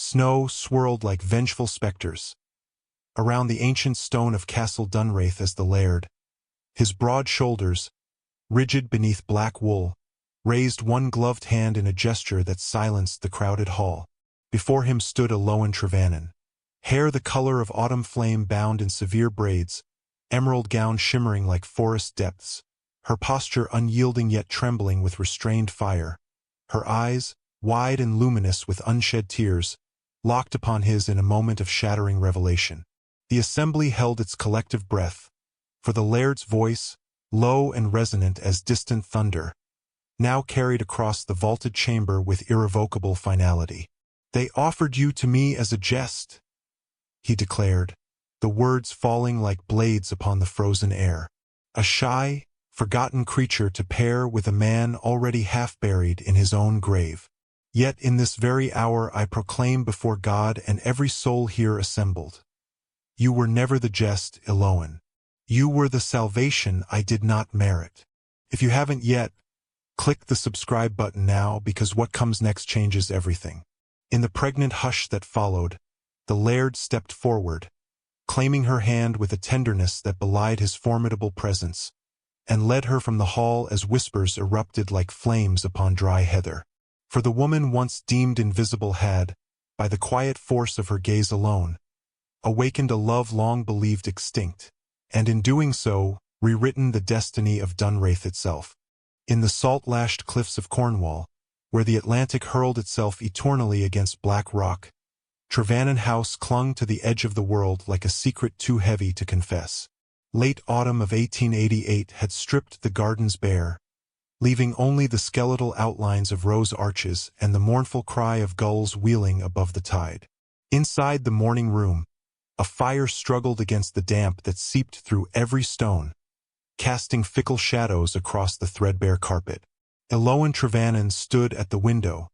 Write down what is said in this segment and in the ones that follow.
Snow swirled like vengeful spectres around the ancient stone of Castle Dunraith as the laird, his broad shoulders, rigid beneath black wool, raised one gloved hand in a gesture that silenced the crowded hall. Before him stood Eloan Trevannon, hair the color of autumn flame bound in severe braids, emerald gown shimmering like forest depths, her posture unyielding yet trembling with restrained fire, her eyes, wide and luminous with unshed tears, locked upon his in a moment of shattering revelation. The assembly held its collective breath, for the laird's voice, low and resonant as distant thunder, now carried across the vaulted chamber with irrevocable finality. "They offered you to me as a jest," he declared, the words falling like blades upon the frozen air. "A shy, forgotten creature to pair with a man already half buried in his own grave. Yet in this very hour I proclaim before God and every soul here assembled, you were never the jest, Eloan. You were the salvation I did not merit." If you haven't yet, click the subscribe button now, because what comes next changes everything. In the pregnant hush that followed, the laird stepped forward, claiming her hand with a tenderness that belied his formidable presence, and led her from the hall as whispers erupted like flames upon dry heather. For the woman once deemed invisible had, by the quiet force of her gaze alone, awakened a love long believed extinct, and in doing so, rewritten the destiny of Dunraith itself. In the salt-lashed cliffs of Cornwall, where the Atlantic hurled itself eternally against black rock, Trevannon House clung to the edge of the world like a secret too heavy to confess. Late autumn of 1888 had stripped the gardens bare, leaving only the skeletal outlines of rose arches and the mournful cry of gulls wheeling above the tide. Inside the morning room, a fire struggled against the damp that seeped through every stone, casting fickle shadows across the threadbare carpet. Eloan Trevannon stood at the window,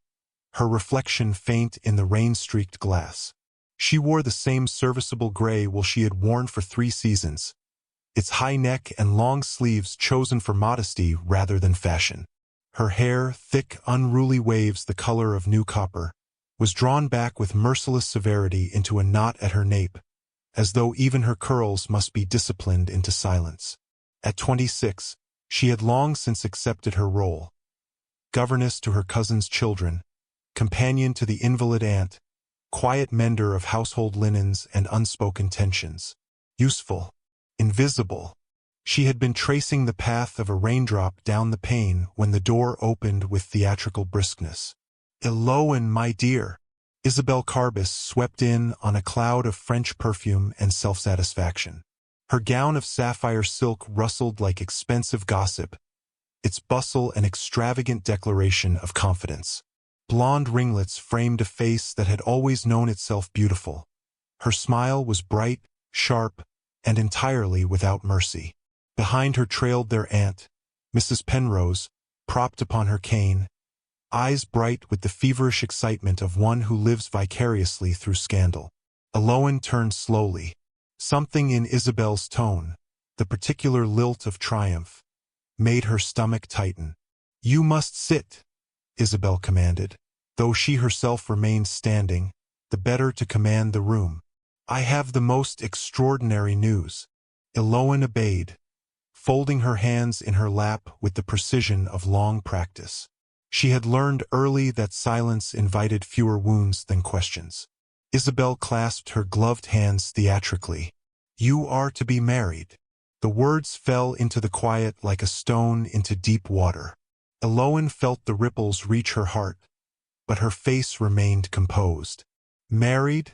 her reflection faint in the rain-streaked glass. She wore the same serviceable gray wool she had worn for 3 seasons, its high neck and long sleeves chosen for modesty rather than fashion. Her hair, thick, unruly waves the color of new copper, was drawn back with merciless severity into a knot at her nape, as though even her curls must be disciplined into silence. At 26, she had long since accepted her role: governess to her cousin's children, companion to the invalid aunt, quiet mender of household linens and unspoken tensions. Useful, invisible, she had been tracing the path of a raindrop down the pane when the door opened with theatrical briskness. "Eloan, my dear!" Isabel Carbis swept in on a cloud of French perfume and self-satisfaction. Her gown of sapphire silk rustled like expensive gossip, its bustle an extravagant declaration of confidence. Blonde ringlets framed a face that had always known itself beautiful. Her smile was bright, sharp, and entirely without mercy. Behind her trailed their aunt, Mrs. Penrose, propped upon her cane, eyes bright with the feverish excitement of one who lives vicariously through scandal. Eloan turned slowly. Something in Isabel's tone, the particular lilt of triumph, made her stomach tighten. "You must sit," Isabel commanded, though she herself remained standing, the better to command the room. "I have the most extraordinary news." Eloan obeyed, folding her hands in her lap with the precision of long practice. She had learned early that silence invited fewer wounds than questions. Isabel clasped her gloved hands theatrically. "You are to be married." The words fell into the quiet like a stone into deep water. Eloan felt the ripples reach her heart, but her face remained composed. "Married?"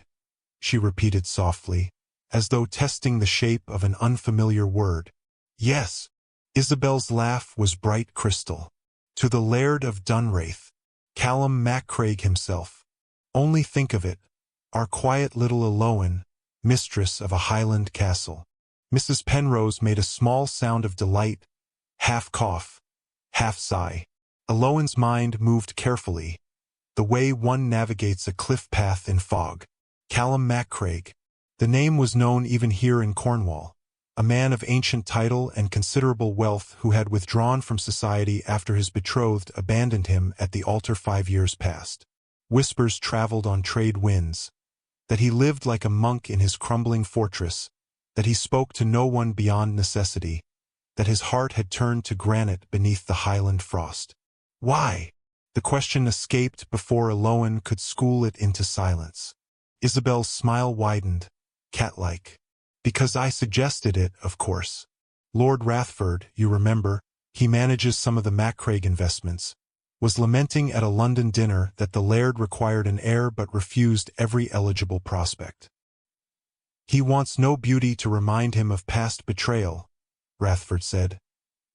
she repeated softly, as though testing the shape of an unfamiliar word. "Yes." Isabel's laugh was bright crystal. "To the Laird of Dunraith, Callum MacCraig himself. Only think of it, our quiet little Eloan, mistress of a Highland castle." Mrs. Penrose made a small sound of delight, half cough, half sigh. Eloan's mind moved carefully, the way one navigates a cliff path in fog. Callum MacCraig. The name was known even here in Cornwall. A man of ancient title and considerable wealth who had withdrawn from society after his betrothed abandoned him at the altar 5 years past. Whispers traveled on trade winds, that he lived like a monk in his crumbling fortress, that he spoke to no one beyond necessity, that his heart had turned to granite beneath the highland frost. Why? The question escaped before Eloan could school it into silence. Isabel's smile widened, cat-like. Because I suggested it, of course. Lord Rathford, you remember, he manages some of the Macraig investments, was lamenting at a London dinner that the laird required an heir but refused every eligible prospect. He wants no beauty to remind him of past betrayal, Rathford said.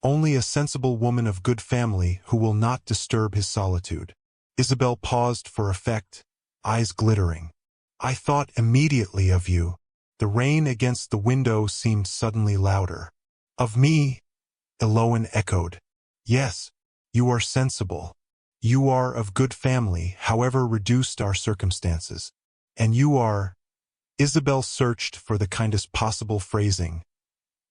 Only a sensible woman of good family who will not disturb his solitude. Isabel paused for effect, eyes glittering. I thought immediately of you. The rain against the window seemed suddenly louder. Of me? Eloan echoed. Yes, you are sensible. You are of good family, however reduced our circumstances. And you are... Isabel searched for the kindest possible phrasing,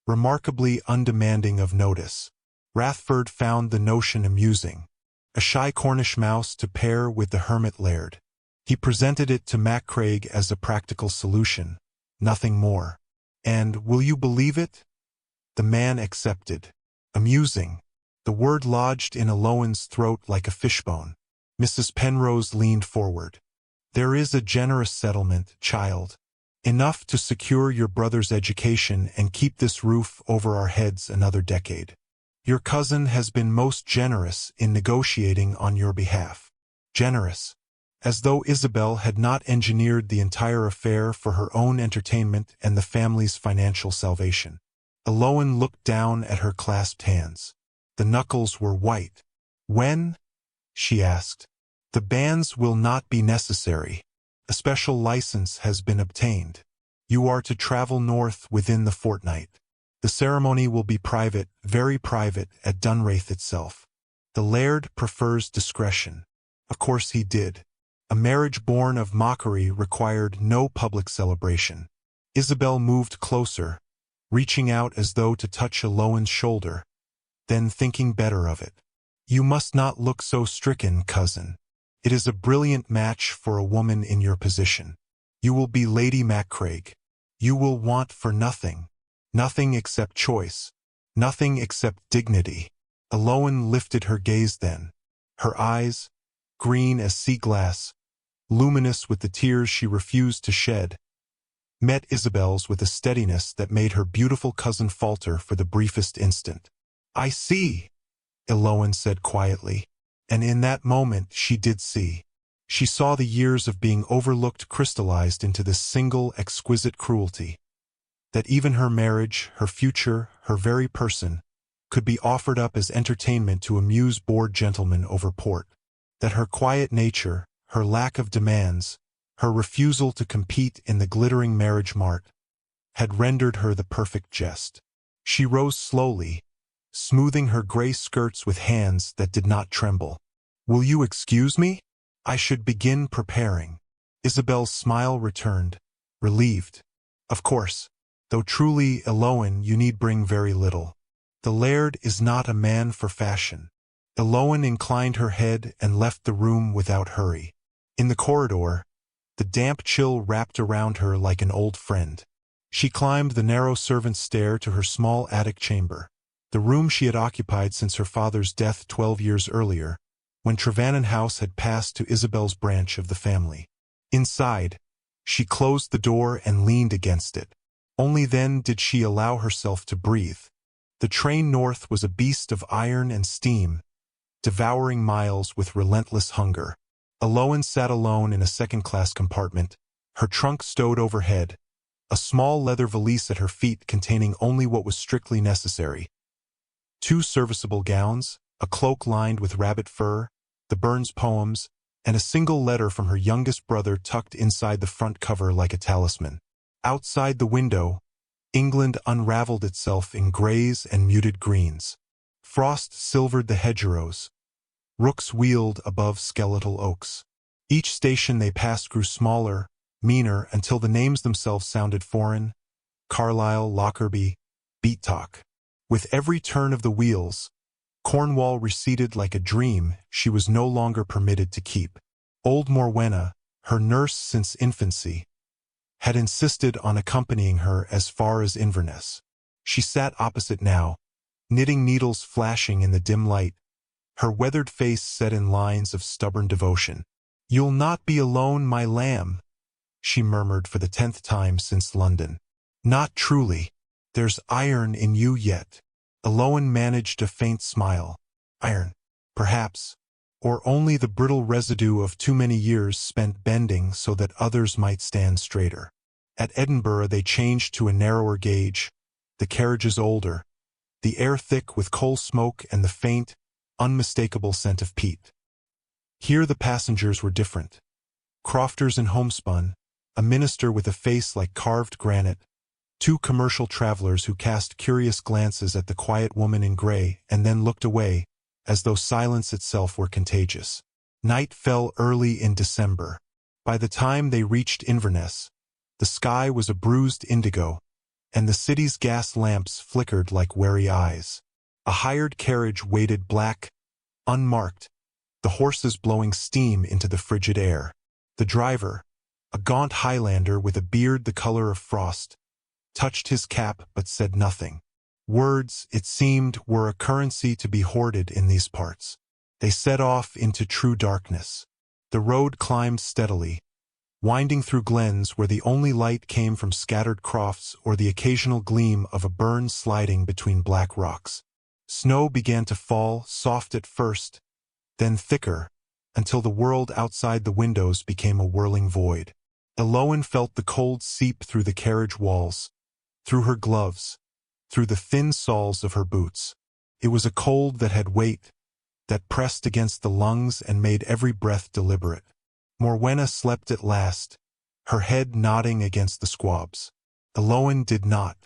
remarkably undemanding of notice. Rathford found the notion amusing. A shy Cornish mouse to pair with the hermit laird. He presented it to Macraig as a practical solution, nothing more. And, will you believe it? The man accepted. Amusing. The word lodged in Eloan's throat like a fishbone. Mrs. Penrose leaned forward. There is a generous settlement, child. Enough to secure your brother's education and keep this roof over our heads another decade. Your cousin has been most generous in negotiating on your behalf. Generous. As though Isabel had not engineered the entire affair for her own entertainment and the family's financial salvation. Eloan looked down at her clasped hands. The knuckles were white. When? She asked. The banns will not be necessary. A special license has been obtained. You are to travel north within the fortnight. The ceremony will be private, very private, at Dunraith itself. The laird prefers discretion. Of course he did. A marriage born of mockery required no public celebration. Isabel moved closer, reaching out as though to touch Eloan's shoulder, then thinking better of it. You must not look so stricken, cousin. It is a brilliant match for a woman in your position. You will be Lady Macraig. You will want for nothing. Nothing except choice. Nothing except dignity. Eloan lifted her gaze then. Her eyes, green as sea glass, luminous with the tears she refused to shed, met Isabel's with a steadiness that made her beautiful cousin falter for the briefest instant. I see, Eloan said quietly. And in that moment she did see. She saw the years of being overlooked crystallized into this single exquisite cruelty. That even her marriage, her future, her very person, could be offered up as entertainment to amuse bored gentlemen over port. That her quiet nature, her lack of demands, her refusal to compete in the glittering marriage mart, had rendered her the perfect jest. She rose slowly, smoothing her gray skirts with hands that did not tremble. Will you excuse me? I should begin preparing. Isabel's smile returned, relieved. Of course, though truly, Eloan, you need bring very little. The laird is not a man for fashion. Eloan inclined her head and left the room without hurry. In the corridor, the damp chill wrapped around her like an old friend. She climbed the narrow servant's stair to her small attic chamber. The room she had occupied since her father's death 12 years earlier, when Trevannon House had passed to Isabel's branch of the family. Inside, she closed the door and leaned against it. Only then did she allow herself to breathe. The train north was a beast of iron and steam, devouring miles with relentless hunger. Eloan sat alone in a second-class compartment, her trunk stowed overhead, a small leather valise at her feet containing only what was strictly necessary. 2 serviceable gowns, a cloak lined with rabbit fur, the Burns poems, and a single letter from her youngest brother tucked inside the front cover like a talisman. Outside the window, England unraveled itself in grays and muted greens. Frost silvered the hedgerows. Rooks wheeled above skeletal oaks. Each station they passed grew smaller, meaner, until the names themselves sounded foreign: Carlisle, Lockerbie, Beatalk. With every turn of the wheels, Cornwall receded like a dream she was no longer permitted to keep. Old Morwenna, her nurse since infancy, had insisted on accompanying her as far as Inverness. She sat opposite now, knitting needles flashing in the dim light, her weathered face set in lines of stubborn devotion. "You'll not be alone, my lamb," she murmured for the 10th time since London. "Not truly. There's iron in you yet." Eloin managed a faint smile. Iron, perhaps, or only the brittle residue of too many years spent bending so that others might stand straighter. At Edinburgh they changed to a narrower gauge, the carriages older, the air thick with coal smoke and the faint, unmistakable scent of peat. Here the passengers were different. Crofters in homespun, a minister with a face like carved granite, two commercial travelers who cast curious glances at the quiet woman in gray and then looked away, as though silence itself were contagious. Night fell early in December. By the time they reached Inverness, the sky was a bruised indigo, and the city's gas lamps flickered like wary eyes. A hired carriage waited black, unmarked, the horses blowing steam into the frigid air. The driver, a gaunt Highlander with a beard the color of frost, touched his cap but said nothing. Words, it seemed, were a currency to be hoarded in these parts. They set off into true darkness. The road climbed steadily, winding through glens where the only light came from scattered crofts or the occasional gleam of a burn sliding between black rocks. Snow began to fall, soft at first, then thicker, until the world outside the windows became a whirling void. Eloin felt the cold seep through the carriage walls, through her gloves, through the thin soles of her boots. It was a cold that had weight, that pressed against the lungs and made every breath deliberate. Morwenna slept at last, her head nodding against the squabs. Eloin did not.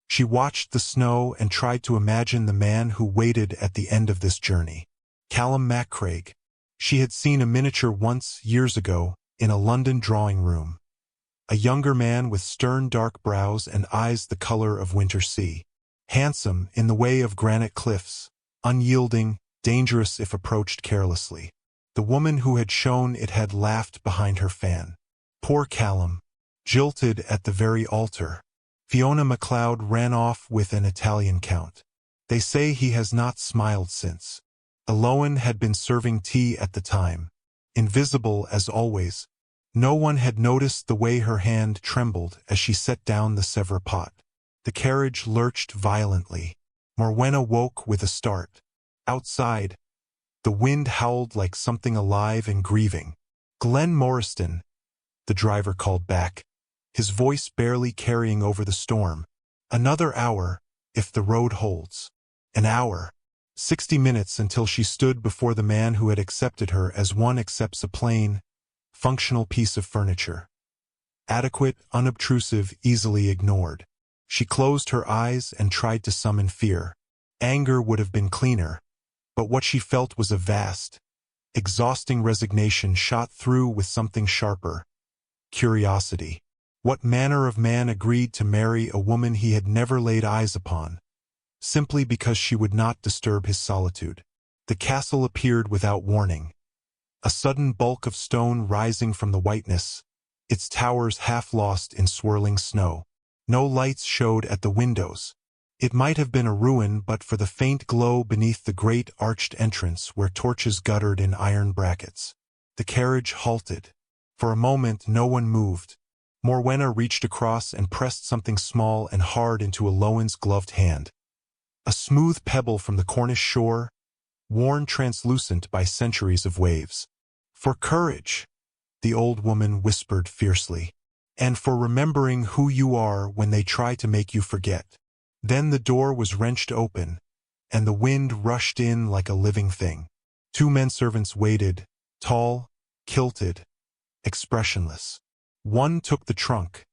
She watched the snow and tried to imagine the man who waited at the end of this journey. Callum MacCraig. She had seen a miniature once, years ago, in a London drawing room. A younger man with stern dark brows and eyes the color of winter sea. Handsome in the way of granite cliffs, unyielding, dangerous if approached carelessly. The woman who had shown it had laughed behind her fan. Poor Callum, jilted at the very altar. Fiona MacLeod ran off with an Italian count. They say he has not smiled since. Eloin had been serving tea at the time. Invisible as always, no one had noticed the way her hand trembled as she set down the Sèvres pot. The carriage lurched violently. Morwenna woke with a start. Outside, the wind howled like something alive and grieving. "Glen Moriston," the driver called back, his voice barely carrying over the storm. "Another hour, if the road holds." An hour. 60 minutes until she stood before the man who had accepted her as one accepts a plain, functional piece of furniture. Adequate, unobtrusive, easily ignored. She closed her eyes and tried to summon fear. Anger would have been cleaner, but what she felt was a vast, exhausting resignation shot through with something sharper. Curiosity. What manner of man agreed to marry a woman he had never laid eyes upon, simply because she would not disturb his solitude? The castle appeared without warning. A sudden bulk of stone rising from the whiteness, its towers half lost in swirling snow. No lights showed at the windows. It might have been a ruin but for the faint glow beneath the great arched entrance where torches guttered in iron brackets. The carriage halted. For a moment no one moved. Morwenna reached across and pressed something small and hard into Eloin's gloved hand. A smooth pebble from the Cornish shore, worn translucent by centuries of waves. "For courage," the old woman whispered fiercely, "and for remembering who you are when they try to make you forget." Then the door was wrenched open, and the wind rushed in like a living thing. Two menservants waited, tall, kilted, expressionless. One took the trunk.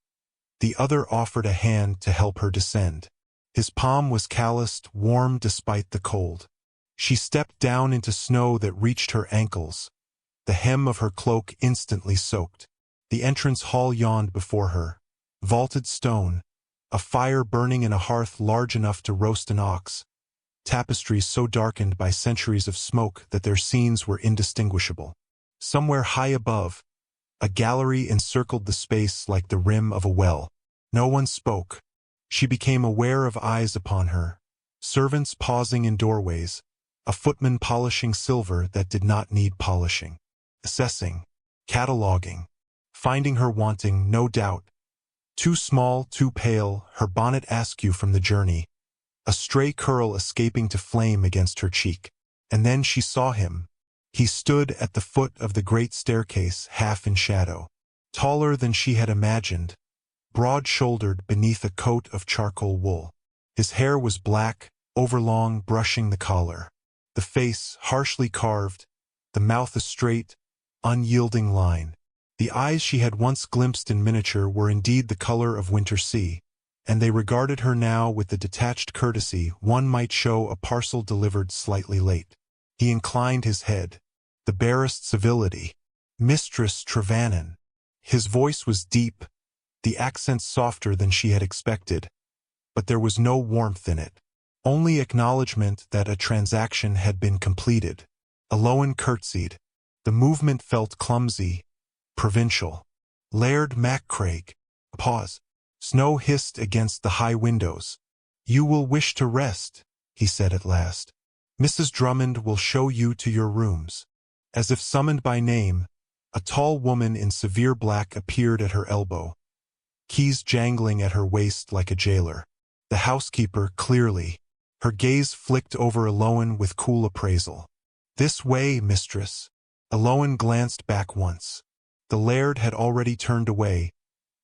The other offered a hand to help her descend. His palm was calloused, warm despite the cold. She stepped down into snow that reached her ankles, the hem of her cloak instantly soaked. The entrance hall yawned before her. Vaulted stone, a fire burning in a hearth large enough to roast an ox, tapestries so darkened by centuries of smoke that their scenes were indistinguishable. Somewhere high above, a gallery encircled the space like the rim of a well. No one spoke. She became aware of eyes upon her, servants pausing in doorways, a footman polishing silver that did not need polishing, assessing, cataloging, finding her wanting, no doubt. Too small, too pale, her bonnet askew from the journey, a stray curl escaping to flame against her cheek. And then she saw him. He stood at the foot of the great staircase, half in shadow, taller than she had imagined, broad-shouldered beneath a coat of charcoal wool. His hair was black, overlong, brushing the collar. The face, harshly carved, the mouth a straight, unyielding line. The eyes she had once glimpsed in miniature were indeed the color of winter sea, and they regarded her now with the detached courtesy one might show a parcel delivered slightly late. He inclined his head, the barest civility. "Mistress Trevannon." His voice was deep, the accents softer than she had expected, but there was no warmth in it, only acknowledgement that a transaction had been completed. Aloan curtsied. The movement felt clumsy, provincial. "Laird Maccraig." A pause. Snow hissed against the high windows. "You will wish to rest," he said at last. "Mrs. Drummond will show you to your rooms." As if summoned by name, a tall woman in severe black appeared at her elbow, keys jangling at her waist like a jailer. The housekeeper, clearly. Her gaze flicked over Aloan with cool appraisal. "This way, mistress." Aloan glanced back once. The laird had already turned away,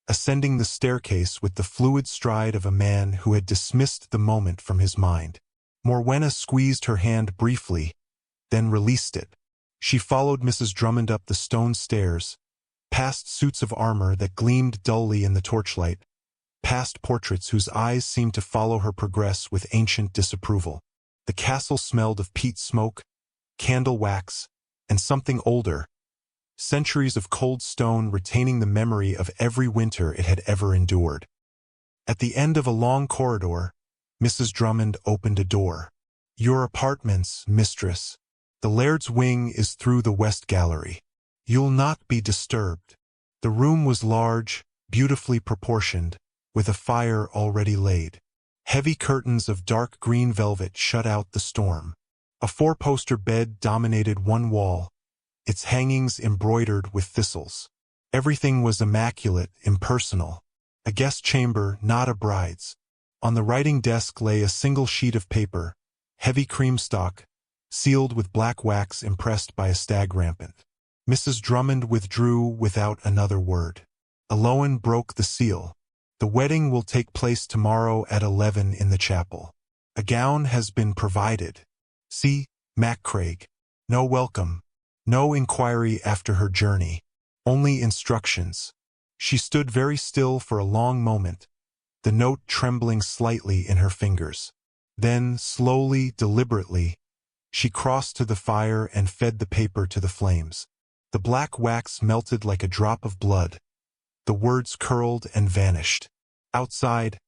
ascending the staircase with the fluid stride of a man who had dismissed the moment from his mind. Morwenna squeezed her hand briefly, then released it. She followed Mrs. Drummond up the stone stairs, past suits of armor that gleamed dully in the torchlight, past portraits whose eyes seemed to follow her progress with ancient disapproval. The castle smelled of peat smoke, candle wax, and something older, centuries of cold stone retaining the memory of every winter it had ever endured. At the end of a long corridor, Mrs. Drummond opened a door. "Your apartments, mistress. The laird's wing is through the west gallery. You'll not be disturbed." The room was large, beautifully proportioned, with a fire already laid. Heavy curtains of dark green velvet shut out the storm. A four-poster bed dominated one wall, its hangings embroidered with thistles. Everything was immaculate, impersonal. A guest chamber, not a bride's. On the writing desk lay a single sheet of paper, heavy creamstock, sealed with black wax impressed by a stag rampant. Mrs. Drummond withdrew without another word. Aloan broke the seal. "The wedding will take place tomorrow at 11 in the chapel. A gown has been provided. See, Maccraig. No welcome, no inquiry after her journey, only instructions." She stood very still for a long moment, the note trembling slightly in her fingers. Then, slowly, deliberately, she crossed to the fire and fed the paper to the flames. The black wax melted like a drop of blood. The words curled and vanished. Outside,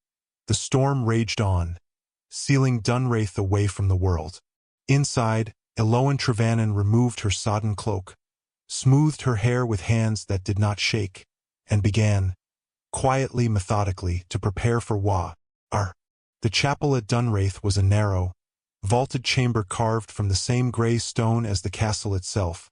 the storm raged on, sealing Dunraith away from the world. Inside, Aloan Trevannon removed her sodden cloak, smoothed her hair with hands that did not shake, and began, quietly, methodically, to prepare for war. The chapel at Dunraith was a narrow, vaulted chamber carved from the same grey stone as the castle itself,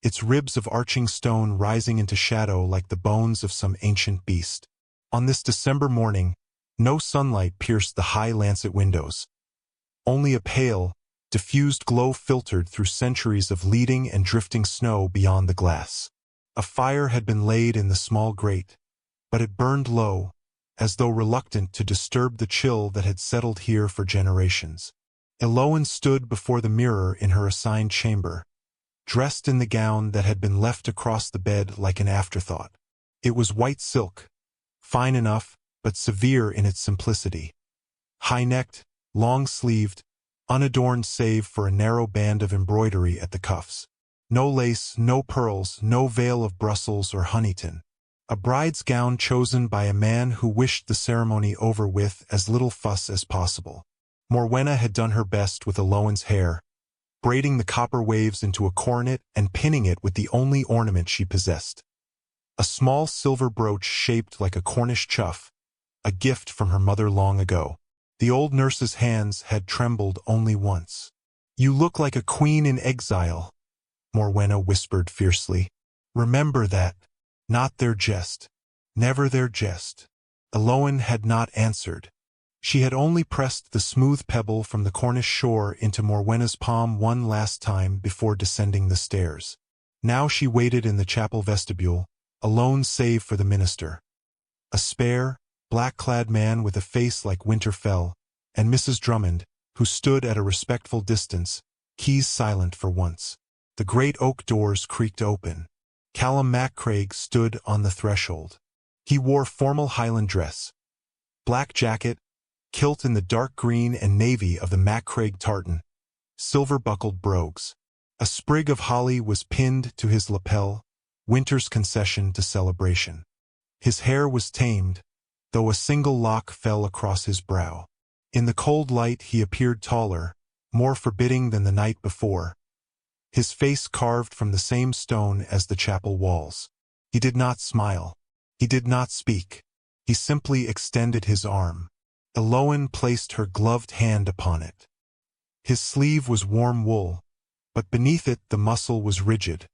its ribs of arching stone rising into shadow like the bones of some ancient beast. On this December morning, no sunlight pierced the high lancet windows. Only a pale, diffused glow filtered through centuries of leading and drifting snow beyond the glass. A fire had been laid in the small grate, but it burned low, as though reluctant to disturb the chill that had settled here for generations. Aloan stood before the mirror in her assigned chamber, dressed in the gown that had been left across the bed like an afterthought. It was white silk, fine enough, but severe in its simplicity. High-necked, long-sleeved, unadorned save for a narrow band of embroidery at the cuffs. No lace, no pearls, no veil of Brussels or Huntington. A bride's gown chosen by a man who wished the ceremony over with as little fuss as possible. Morwenna had done her best with Aloan's hair, braiding the copper waves into a coronet and pinning it with the only ornament she possessed. A small silver brooch shaped like a Cornish chuff, a gift from her mother long ago. The old nurse's hands had trembled only once. "You look like a queen in exile," Morwenna whispered fiercely. "Remember that. Not their jest. Never their jest." Eloin had not answered. She had only pressed the smooth pebble from the Cornish shore into Morwenna's palm one last time before descending the stairs. Now she waited in the chapel vestibule, alone save for the minister. A spare, black-clad man with a face like winter fell, and Mrs. Drummond, who stood at a respectful distance, keys silent for once. The great oak doors creaked open. Callum MacCraig stood on the threshold. He wore formal Highland dress, black jacket, kilt in the dark green and navy of the MacCraig tartan, silver-buckled brogues. A sprig of holly was pinned to his lapel, winter's concession to celebration. His hair was tamed, though a single lock fell across his brow. In the cold light he appeared taller, more forbidding than the night before, his face carved from the same stone as the chapel walls. He did not smile. He did not speak. He simply extended his arm. Eloin placed her gloved hand upon it. His sleeve was warm wool, but beneath it the muscle was rigid,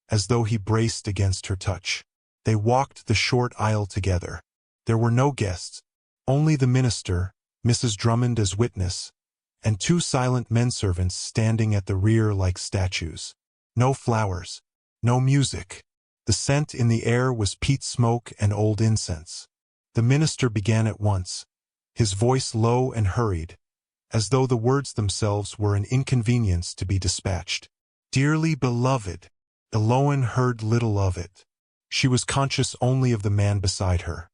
as though he braced against her touch. They walked the short aisle together. There were no guests, only the minister, Mrs. Drummond as witness, and two silent menservants standing at the rear like statues. No flowers, no music. The scent in the air was peat smoke and old incense. The minister began at once, his voice low and hurried, as though the words themselves were an inconvenience to be dispatched. "Dearly beloved." Eloin heard little of it. She was conscious only of the man beside her.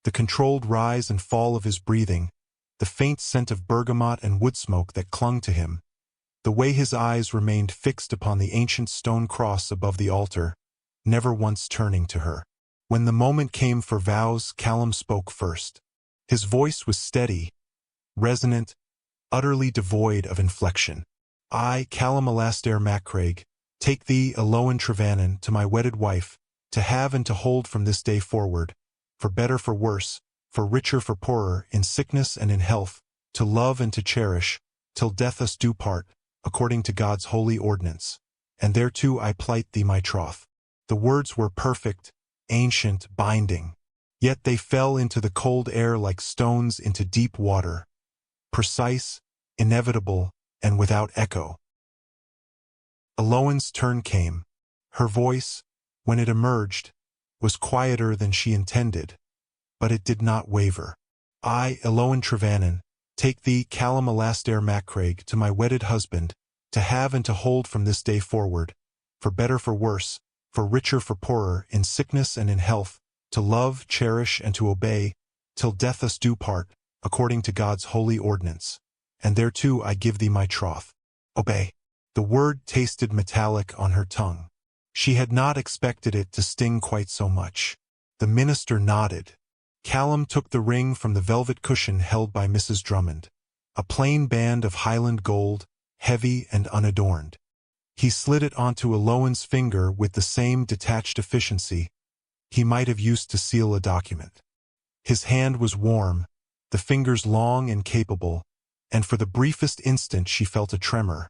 The controlled rise and fall of his breathing, the faint scent of bergamot and wood smoke that clung to him, the way his eyes remained fixed upon the ancient stone cross above the altar, never once turning to her. When the moment came for vows, Callum spoke first. His voice was steady, resonant, utterly devoid of inflection. "I, Callum Alastair MacCraig, take thee, Eloin Trevannan, to my wedded wife, to have and to hold from this day forward, for better for worse, for richer for poorer, in sickness and in health, to love and to cherish, till death us do part, according to God's holy ordinance. And thereto I plight thee my troth." The words were perfect, ancient, binding. Yet they fell into the cold air like stones into deep water, precise, inevitable, and without echo. Eloin's turn came. Her voice, when it emerged, was quieter than she intended, but it did not waver. "I, Eloin Trevannan, take thee, Callum Alastair MacCraig, to my wedded husband, to have and to hold from this day forward, for better for worse, for richer for poorer, in sickness and in health, to love, cherish, and to obey, till death us do part, according to God's holy ordinance. And thereto I give thee my troth. Obey." The word tasted metallic on her tongue. She had not expected it to sting quite so much. The minister nodded. Callum took the ring from the velvet cushion held by Mrs. Drummond, a plain band of Highland gold, heavy and unadorned. He slid it onto Eloin's finger with the same detached efficiency he might have used to seal a document. His hand was warm, the fingers long and capable, and for the briefest instant she felt a tremor.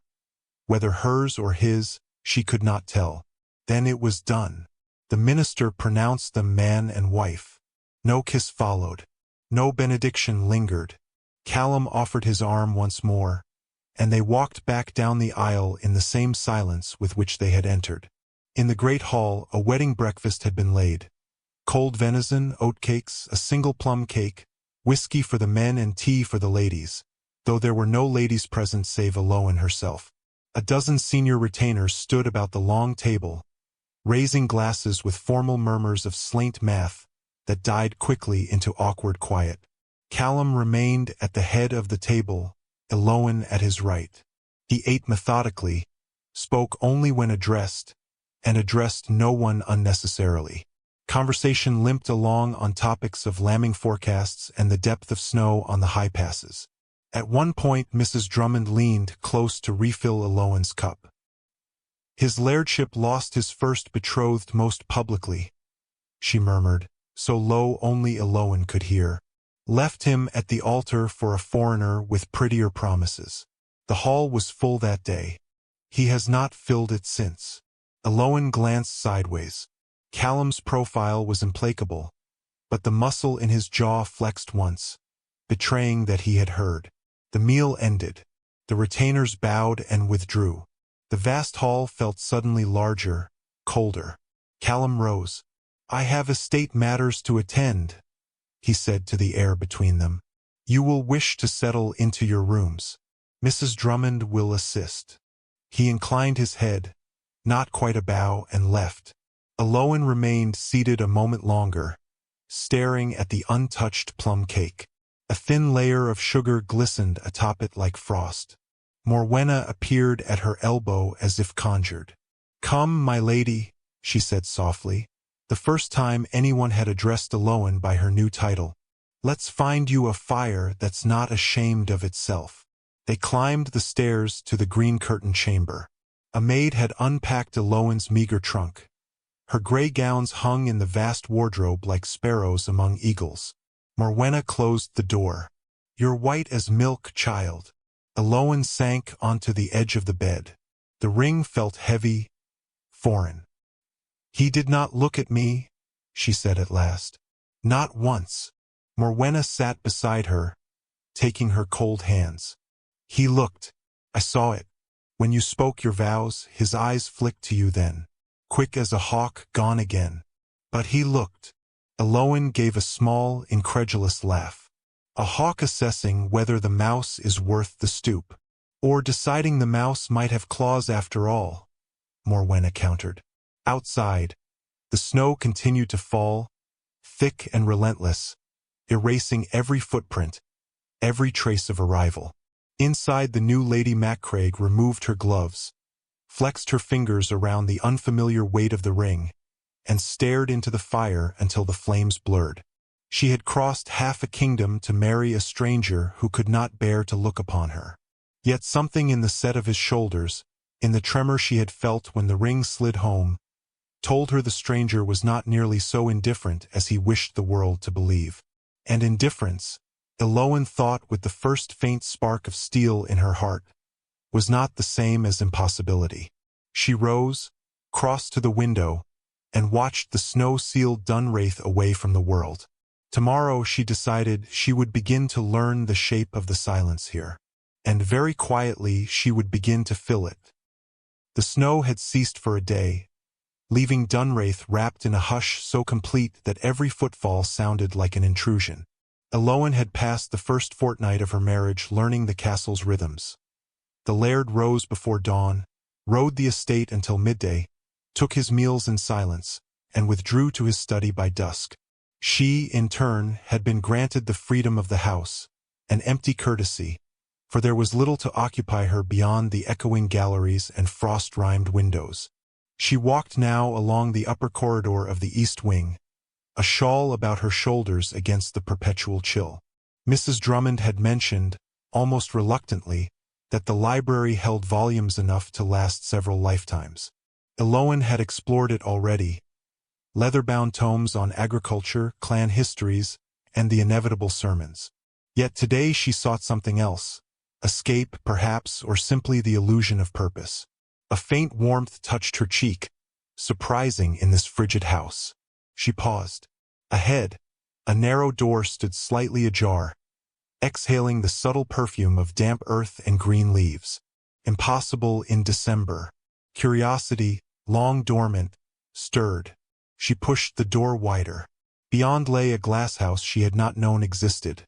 Whether hers or his, she could not tell. Then it was done. The minister pronounced them man and wife. No kiss followed. No benediction lingered. Callum offered his arm once more, and they walked back down the aisle in the same silence with which they had entered. In the great hall, a wedding breakfast had been laid. Cold venison, oatcakes, a single plum cake, whiskey for the men and tea for the ladies, though there were no ladies present save Eloin herself. A dozen senior retainers stood about the long table, raising glasses with formal murmurs of slaint math that died quickly into awkward quiet. Callum remained at the head of the table, Eloin at his right. He ate methodically, spoke only when addressed, and addressed no one unnecessarily. Conversation limped along on topics of lambing forecasts and the depth of snow on the high passes. At one point Mrs. Drummond leaned close to refill Eloan's cup. "His lairdship lost his first betrothed most publicly," she murmured, so low only Eloan could hear. "Left him at the altar for a foreigner with prettier promises. The hall was full that day. He has not filled it since." Eloan glanced sideways. Callum's profile was implacable, but the muscle in his jaw flexed once, betraying that he had heard. The meal ended. The retainers bowed and withdrew. The vast hall felt suddenly larger, colder. Callum rose. "I have estate matters to attend," he said to the air between them. "You will wish to settle into your rooms. Mrs. Drummond will assist." He inclined his head, not quite a bow, and left. Eloan remained seated a moment longer, staring at the untouched plum cake. A thin layer of sugar glistened atop it like frost. Morwenna appeared at her elbow as if conjured. "Come, my lady," she said softly, the first time anyone had addressed Eloan by her new title. "Let's find you a fire that's not ashamed of itself." They climbed the stairs to the green-curtained chamber. A maid had unpacked Eloan's meager trunk. Her gray gowns hung in the vast wardrobe like sparrows among eagles. Morwenna closed the door. "You're white as milk, child." Eloan sank onto the edge of the bed. The ring felt heavy, foreign. "He did not look at me," she said at last. "Not once." Morwenna sat beside her, taking her cold hands. "He looked. I saw it. When you spoke your vows, his eyes flicked to you then, quick as a hawk gone again. But he looked." Eloan gave a small, incredulous laugh. "A hawk assessing whether the mouse is worth the stoop. Or deciding the mouse might have claws after all," Morwenna countered. Outside, the snow continued to fall, thick and relentless, erasing every footprint, every trace of arrival. Inside, the new Lady Macraig removed her gloves, flexed her fingers around the unfamiliar weight of the ring, and stared into the fire until the flames blurred. She had crossed half a kingdom to marry a stranger who could not bear to look upon her. Yet something in the set of his shoulders, in the tremor she had felt when the ring slid home, told her the stranger was not nearly so indifferent as he wished the world to believe. And indifference, Eloan thought with the first faint spark of steel in her heart, was not the same as impossibility. She rose, crossed to the window, and watched the snow-sealed Dunwraith away from the world. Tomorrow, she decided, she would begin to learn the shape of the silence here. And very quietly she would begin to fill it. The snow had ceased for a day, leaving Dunwraith wrapped in a hush so complete that every footfall sounded like an intrusion. Eloan had passed the first fortnight of her marriage learning the castle's rhythms. The laird rose before dawn, rode the estate until midday, took his meals in silence, and withdrew to his study by dusk. She, in turn, had been granted the freedom of the house, an empty courtesy, for there was little to occupy her beyond the echoing galleries and frost-rimed windows. She walked now along the upper corridor of the east wing, a shawl about her shoulders against the perpetual chill. Mrs. Drummond had mentioned, almost reluctantly, that the library held volumes enough to last several lifetimes. Eloan had explored it already, leather-bound tomes on agriculture, clan histories, and the inevitable sermons. Yet today she sought something else, escape, perhaps, or simply the illusion of purpose. A faint warmth touched her cheek, surprising in this frigid house. She paused. Ahead, a narrow door stood slightly ajar, exhaling the subtle perfume of damp earth and green leaves. Impossible in December. Curiosity, long dormant, stirred. She pushed the door wider. Beyond lay a glasshouse she had not known existed.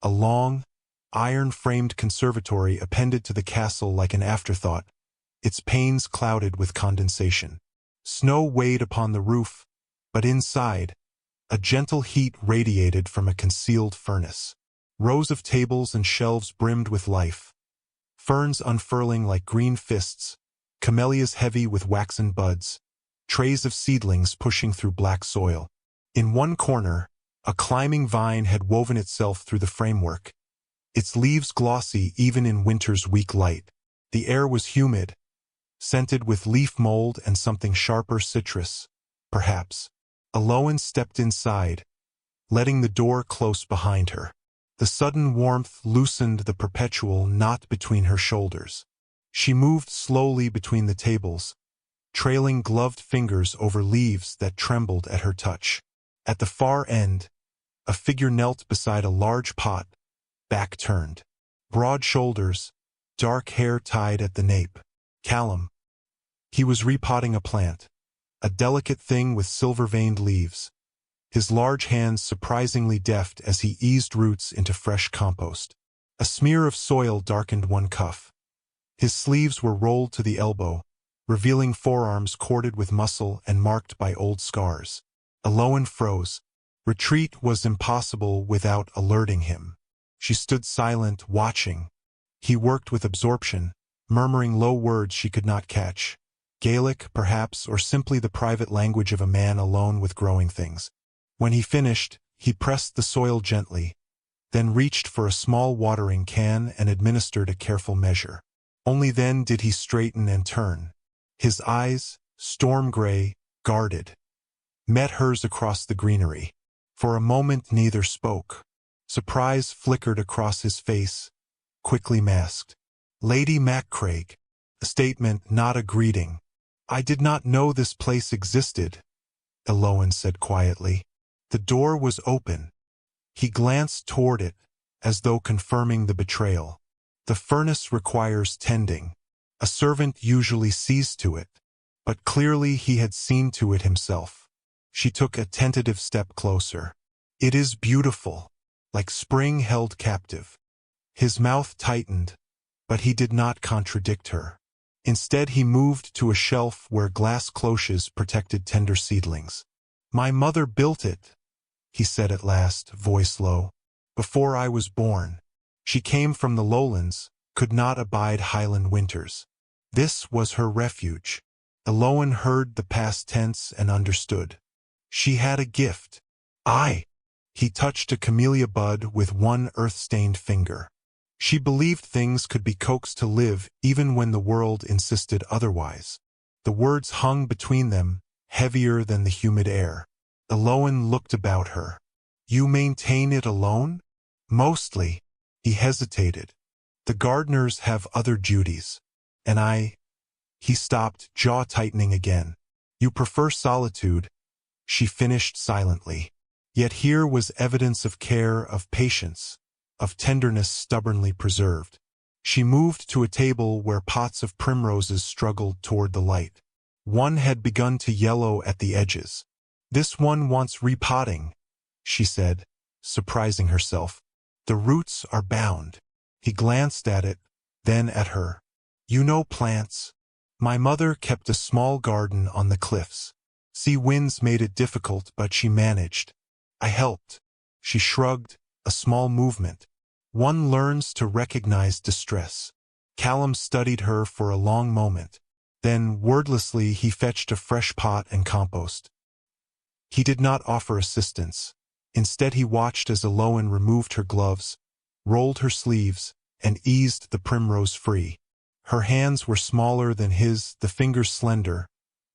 A long, iron-framed conservatory appended to the castle like an afterthought, its panes clouded with condensation. Snow weighed upon the roof, but inside, a gentle heat radiated from a concealed furnace. Rows of tables and shelves brimmed with life, ferns unfurling like green fists, camellias heavy with waxen buds, trays of seedlings pushing through black soil. In one corner, a climbing vine had woven itself through the framework, its leaves glossy even in winter's weak light. The air was humid, scented with leaf mold and something sharper citrus, perhaps. Aloan stepped inside, letting the door close behind her. The sudden warmth loosened the perpetual knot between her shoulders. She moved slowly between the tables, trailing gloved fingers over leaves that trembled at her touch. At the far end, a figure knelt beside a large pot, back turned. Broad shoulders, dark hair tied at the nape. Callum. He was repotting a plant, a delicate thing with silver-veined leaves, his large hands surprisingly deft as he eased roots into fresh compost. A smear of soil darkened one cuff. His sleeves were rolled to the elbow, revealing forearms corded with muscle and marked by old scars. Aloan froze. Retreat was impossible without alerting him. She stood silent, watching. He worked with absorption, murmuring low words she could not catch. Gaelic, perhaps, or simply the private language of a man alone with growing things. When he finished, he pressed the soil gently, then reached for a small watering can and administered a careful measure. Only then did he straighten and turn. His eyes, storm-gray, guarded, met hers across the greenery. For a moment neither spoke. Surprise flickered across his face, quickly masked. "Lady Macraig." A statement, not a greeting. "I did not know this place existed," Aloan said quietly. The door was open. He glanced toward it, as though confirming the betrayal. The furnace requires tending. A servant usually sees to it, but clearly he had seen to it himself. She took a tentative step closer. "It is beautiful, like spring held captive." His mouth tightened, but he did not contradict her. Instead he moved to a shelf where glass cloches protected tender seedlings. "My mother built it," he said at last, voice low. "Before I was born. She came from the lowlands, could not abide highland winters. This was her refuge." Aloan heard the past tense and understood. She had a gift. "I." He touched a camellia bud with one earth-stained finger. She believed things could be coaxed to live even when the world insisted otherwise. The words hung between them, heavier than the humid air. Aloan looked about her. "You maintain it alone?" "Mostly." He hesitated. "The gardeners have other duties. And I—" He stopped, jaw tightening again. "You prefer solitude," she finished silently. Yet here was evidence of care, of patience, of tenderness stubbornly preserved. She moved to a table where pots of primroses struggled toward the light. One had begun to yellow at the edges. "This one wants repotting," she said, surprising herself. "The roots are bound." He glanced at it, then at her. "You know plants. My mother kept a small garden on the cliffs. Sea winds made it difficult, but she managed. I helped." She shrugged, a small movement. "One learns to recognize distress." Callum studied her for a long moment. Then, wordlessly, he fetched a fresh pot and compost. He did not offer assistance. Instead he watched as Aloan removed her gloves, rolled her sleeves, and eased the primrose free. Her hands were smaller than his, the fingers slender,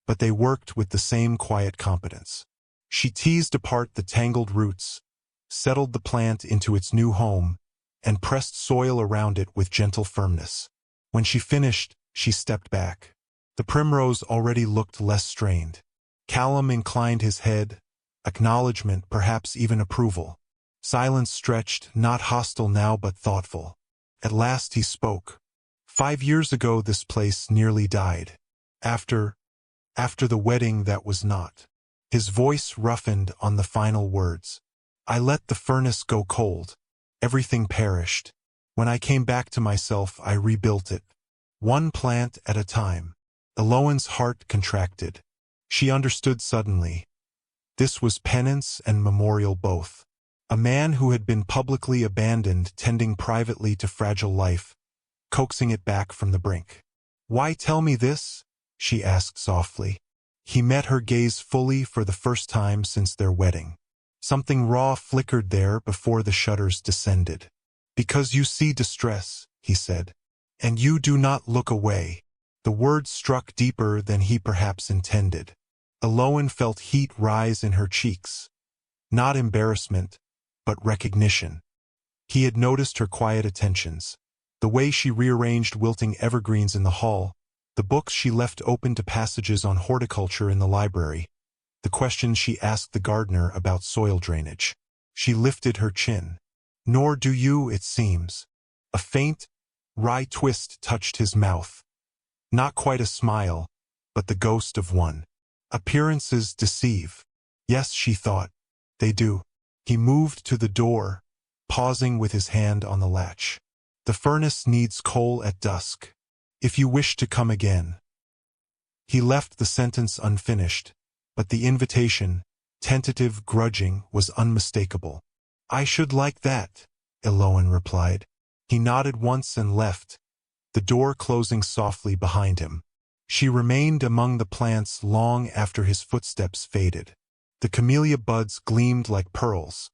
but they worked with the same quiet competence. She teased apart the tangled roots, settled the plant into its new home, and pressed soil around it with gentle firmness. When she finished, she stepped back. The primrose already looked less strained. Callum inclined his head, acknowledgement, perhaps even approval. Silence stretched, not hostile now but thoughtful. At last he spoke. "5 years ago this place nearly died. After the wedding that was not." His voice roughened on the final words. "I let the furnace go cold. Everything perished. When I came back to myself, I rebuilt it. One plant at a time." Aloan's heart contracted. She understood suddenly. This was penance and memorial both. A man who had been publicly abandoned tending privately to fragile life, coaxing it back from the brink. "Why tell me this?" she asked softly. He met her gaze fully for the first time since their wedding. Something raw flickered there before the shutters descended. "Because you see distress," he said, "and you do not look away." The words struck deeper than he perhaps intended. Eloan felt heat rise in her cheeks. Not embarrassment, but recognition. He had noticed her quiet attentions, the way she rearranged wilting evergreens in the hall, the books she left open to passages on horticulture in the library, the questions she asked the gardener about soil drainage. She lifted her chin. "Nor do you, it seems." A faint, wry twist touched his mouth. Not quite a smile, but the ghost of one. Appearances deceive. Yes, she thought, they do. He moved to the door, pausing with his hand on the latch. "The furnace needs coal at dusk. If you wish to come again." He left the sentence unfinished, but the invitation, tentative, grudging, was unmistakable. "I should like that," Eloan replied. He nodded once and left, the door closing softly behind him. She remained among the plants long after his footsteps faded. The camellia buds gleamed like pearls.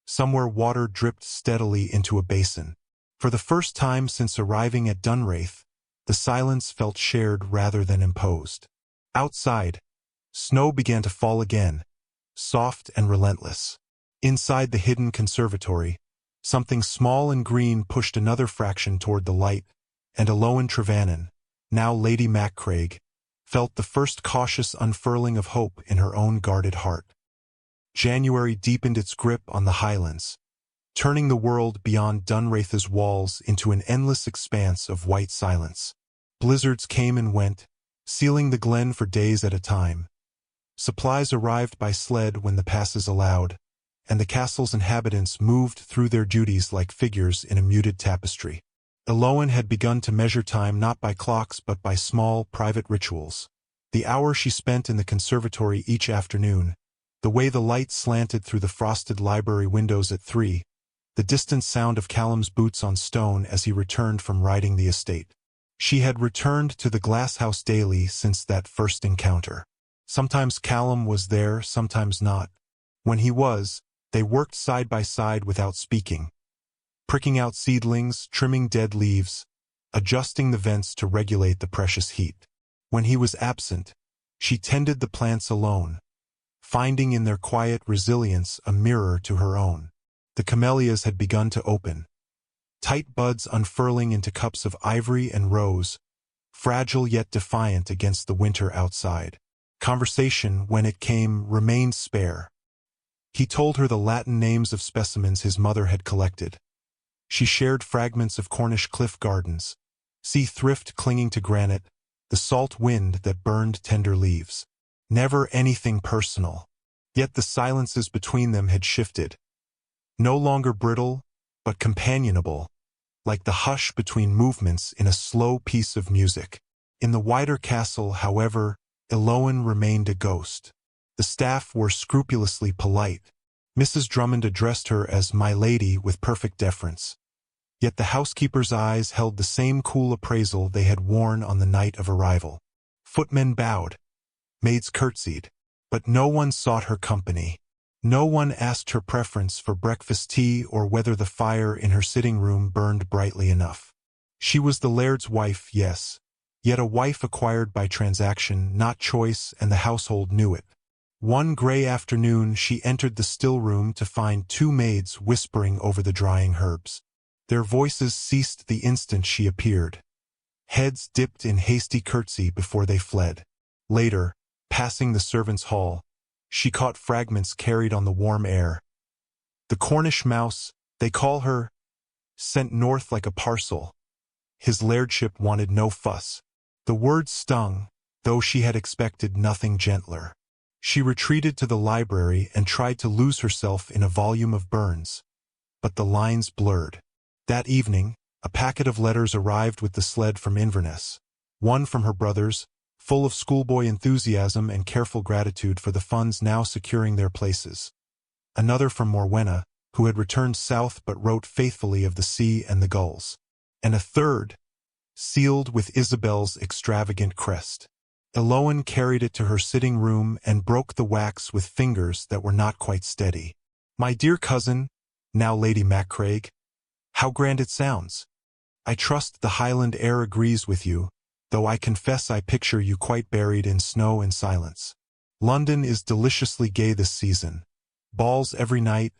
Somewhere water dripped steadily into a basin. For the first time since arriving at Dunraith, the silence felt shared rather than imposed. Outside, snow began to fall again, soft and relentless. Inside the hidden conservatory, something small and green pushed another fraction toward the light, and Eloan Trevannon, now Lady Maccraig, felt the first cautious unfurling of hope in her own guarded heart. January deepened its grip on the highlands, turning the world beyond Dunraith's walls into an endless expanse of white silence. Blizzards came and went, sealing the glen for days at a time. Supplies arrived by sled when the passes allowed, and the castle's inhabitants moved through their duties like figures in a muted tapestry. Eloan had begun to measure time not by clocks but by small, private rituals. The hour she spent in the conservatory each afternoon, the way the light slanted through the frosted library windows at 3, the distant sound of Callum's boots on stone as he returned from riding the estate. She had returned to the glasshouse daily since that first encounter. Sometimes Callum was there, sometimes not. When he was, they worked side by side without speaking, pricking out seedlings, trimming dead leaves, adjusting the vents to regulate the precious heat. When he was absent, she tended the plants alone, finding in their quiet resilience a mirror to her own. The camellias had begun to open, tight buds unfurling into cups of ivory and rose, fragile yet defiant against the winter outside. Conversation, when it came, remained spare. He told her the Latin names of specimens his mother had collected. She shared fragments of Cornish cliff gardens, sea thrift clinging to granite, the salt wind that burned tender leaves. Never anything personal. Yet the silences between them had shifted. No longer brittle, but companionable, like the hush between movements in a slow piece of music. In the wider castle, however, Eloan remained a ghost. The staff were scrupulously polite. Mrs. Drummond addressed her as "my lady" with perfect deference. Yet the housekeeper's eyes held the same cool appraisal they had worn on the night of arrival. Footmen bowed, maids curtsied, but no one sought her company. No one asked her preference for breakfast tea or whether the fire in her sitting room burned brightly enough. She was the laird's wife, yes, yet a wife acquired by transaction, not choice, and the household knew it. One gray afternoon she entered the still room to find 2 maids whispering over the drying herbs. Their voices ceased the instant she appeared. Heads dipped in hasty curtsy before they fled. Later, passing the servants' hall, she caught fragments carried on the warm air. "The Cornish mouse, they call her, sent north like a parcel. His lairdship wanted no fuss." The words stung, though she had expected nothing gentler. She retreated to the library and tried to lose herself in a volume of Burns, but the lines blurred. That evening, a packet of letters arrived with the sled from Inverness. One from her brothers, full of schoolboy enthusiasm and careful gratitude for the funds now securing their places. Another from Morwenna, who had returned south but wrote faithfully of the sea and the gulls. And a third, sealed with Isabel's extravagant crest. Eloan carried it to her sitting room and broke the wax with fingers that were not quite steady. "My dear cousin, now Lady Maccraig, How grand it sounds. I trust the Highland air agrees with you, though I confess I picture you quite buried in snow and silence. London is deliciously gay this season. Balls every night,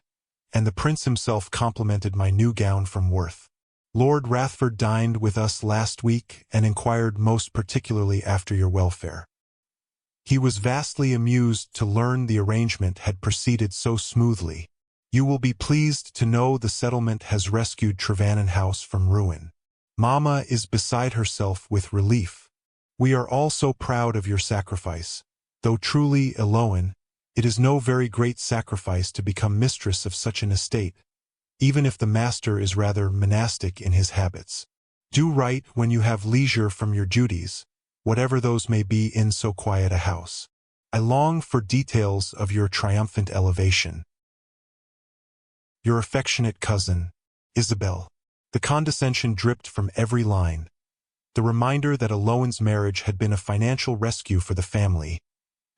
and the prince himself complimented my new gown from Worth. Lord Rathford dined with us last week and inquired most particularly after your welfare. He was vastly amused to learn the arrangement had proceeded so smoothly. You will be pleased to know the settlement has rescued Trevannon House from ruin. Mamma is beside herself with relief. We are all so proud of your sacrifice. Though truly, Eloan, it is no very great sacrifice to become mistress of such an estate, even if the master is rather monastic in his habits. Do write when you have leisure from your duties, whatever those may be in so quiet a house. I long for details of your triumphant elevation. Your affectionate cousin, Isabel. The condescension dripped from every line. The reminder that Eloan's marriage had been a financial rescue for the family,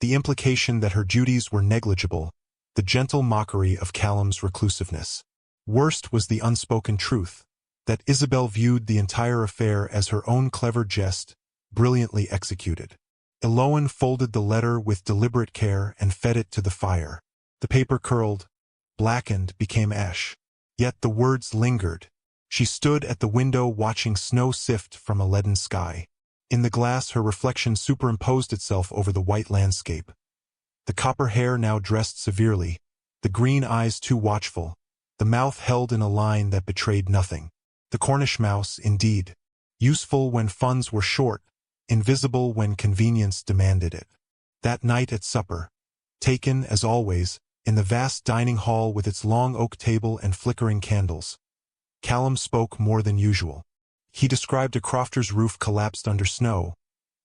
the implication that her duties were negligible, the gentle mockery of Callum's reclusiveness. Worst was the unspoken truth, that Isabel viewed the entire affair as her own clever jest, brilliantly executed. Eloan folded the letter with deliberate care and fed it to the fire. The paper curled, blackened, became ash. Yet the words lingered. She stood at the window watching snow sift from a leaden sky. In the glass her reflection superimposed itself over the white landscape. The copper hair now dressed severely, the green eyes too watchful, the mouth held in a line that betrayed nothing. The Cornish mouse, indeed, useful when funds were short, invisible when convenience demanded it. That night at supper, taken, as always, in the vast dining hall with its long oak table and flickering candles, Callum spoke more than usual. He described a crofter's roof collapsed under snow,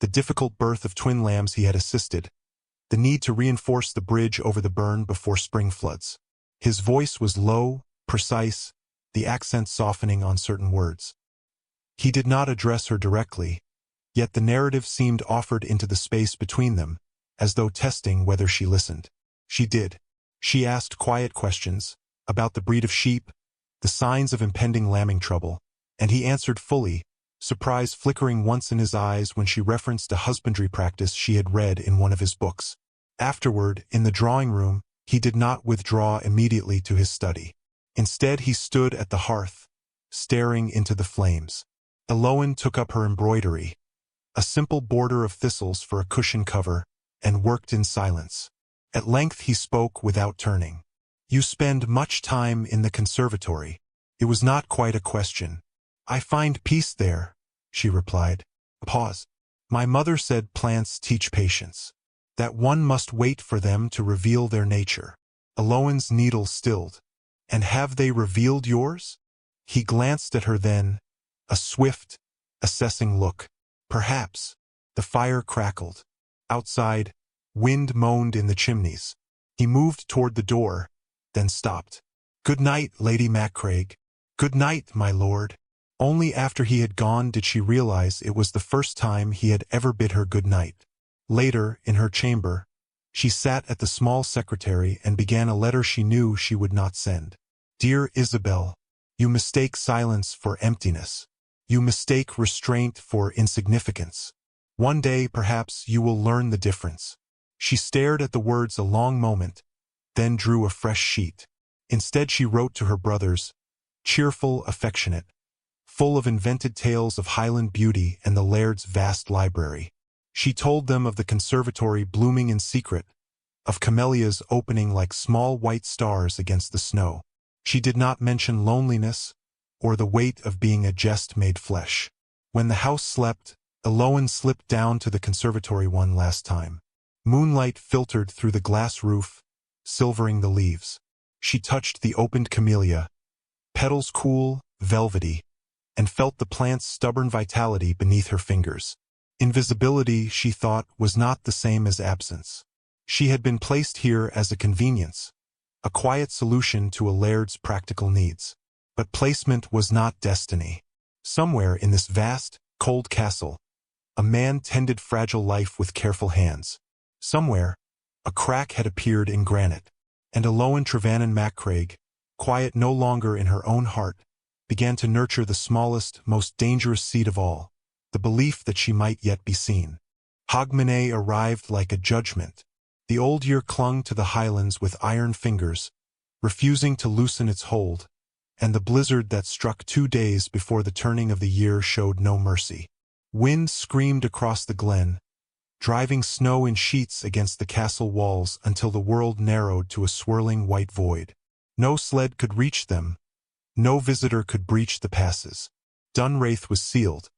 the difficult birth of twin lambs he had assisted, the need to reinforce the bridge over the burn before spring floods. His voice was low, precise, the accent softening on certain words. He did not address her directly, yet the narrative seemed offered into the space between them, as though testing whether she listened. She did. She asked quiet questions, about the breed of sheep, the signs of impending lambing trouble, and he answered fully, surprise flickering once in his eyes when she referenced a husbandry practice she had read in one of his books. Afterward, in the drawing room, he did not withdraw immediately to his study. Instead he stood at the hearth, staring into the flames. Eloan took up her embroidery, a simple border of thistles for a cushion cover, and worked in silence. At length he spoke without turning. You spend much time in the conservatory. It was not quite a question. I find peace there, she replied. A pause. My mother said plants teach patience, that one must wait for them to reveal their nature. Eloan's needle stilled. And have they revealed yours? He glanced at her then, a swift, assessing look. Perhaps. The fire crackled. Outside, wind moaned in the chimneys. He moved toward the door, then stopped. Good night, Lady Macraig. Good night, my lord. Only after he had gone did she realize it was the first time he had ever bid her good night. Later, in her chamber, she sat at the small secretary and began a letter she knew she would not send. Dear Isabel, you mistake silence for emptiness. You mistake restraint for insignificance. One day, perhaps, you will learn the difference. She stared at the words a long moment, then drew a fresh sheet. Instead she wrote to her brothers, cheerful, affectionate, full of invented tales of Highland beauty and the laird's vast library. She told them of the conservatory blooming in secret, of camellias opening like small white stars against the snow. She did not mention loneliness, or the weight of being a jest made flesh. When the house slept, Eloan slipped down to the conservatory one last time. Moonlight filtered through the glass roof, silvering the leaves. She touched the opened camellia, petals cool, velvety, and felt the plant's stubborn vitality beneath her fingers. Invisibility, she thought, was not the same as absence. She had been placed here as a convenience, a quiet solution to a laird's practical needs. But placement was not destiny. Somewhere in this vast, cold castle, a man tended fragile life with careful hands. Somewhere, a crack had appeared in granite, and Eloan Trevannon Macraig, quiet no longer in her own heart, began to nurture the smallest, most dangerous seed of all, the belief that she might yet be seen. Hogmanay arrived like a judgment. The old year clung to the highlands with iron fingers, refusing to loosen its hold, and the blizzard that struck 2 days before the turning of the year showed no mercy. Wind screamed across the glen, driving snow in sheets against the castle walls until the world narrowed to a swirling white void. No sled could reach them, no visitor could breach the passes. Dunraith was sealed,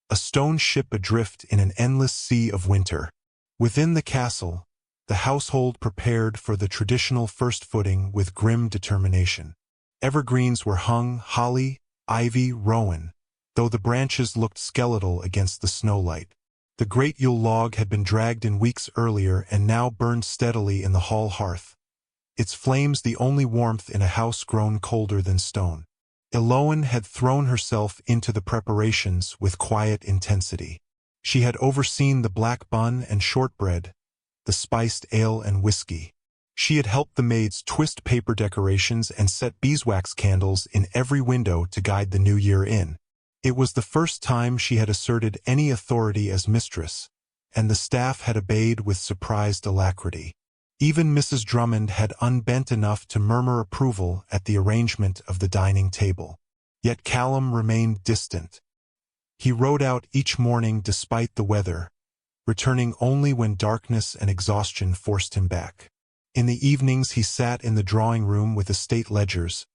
a stone ship adrift in an endless sea of winter. Within the castle, the household prepared for the traditional first footing with grim determination. Evergreens were hung, holly, ivy, rowan, though the branches looked skeletal against the snowlight. The great Yule log had been dragged in weeks earlier and now burned steadily in the hall hearth, its flames the only warmth in a house grown colder than stone. Eloan had thrown herself into the preparations with quiet intensity. She had overseen the black bun and shortbread, the spiced ale and whiskey. She had helped the maids twist paper decorations and set beeswax candles in every window to guide the new year in. It was the first time she had asserted any authority as mistress, and the staff had obeyed with surprised alacrity. Even Mrs. Drummond had unbent enough to murmur approval at the arrangement of the dining table. Yet Callum remained distant. He rode out each morning despite the weather, returning only when darkness and exhaustion forced him back. In the evenings he sat in the drawing-room with estate ledgers,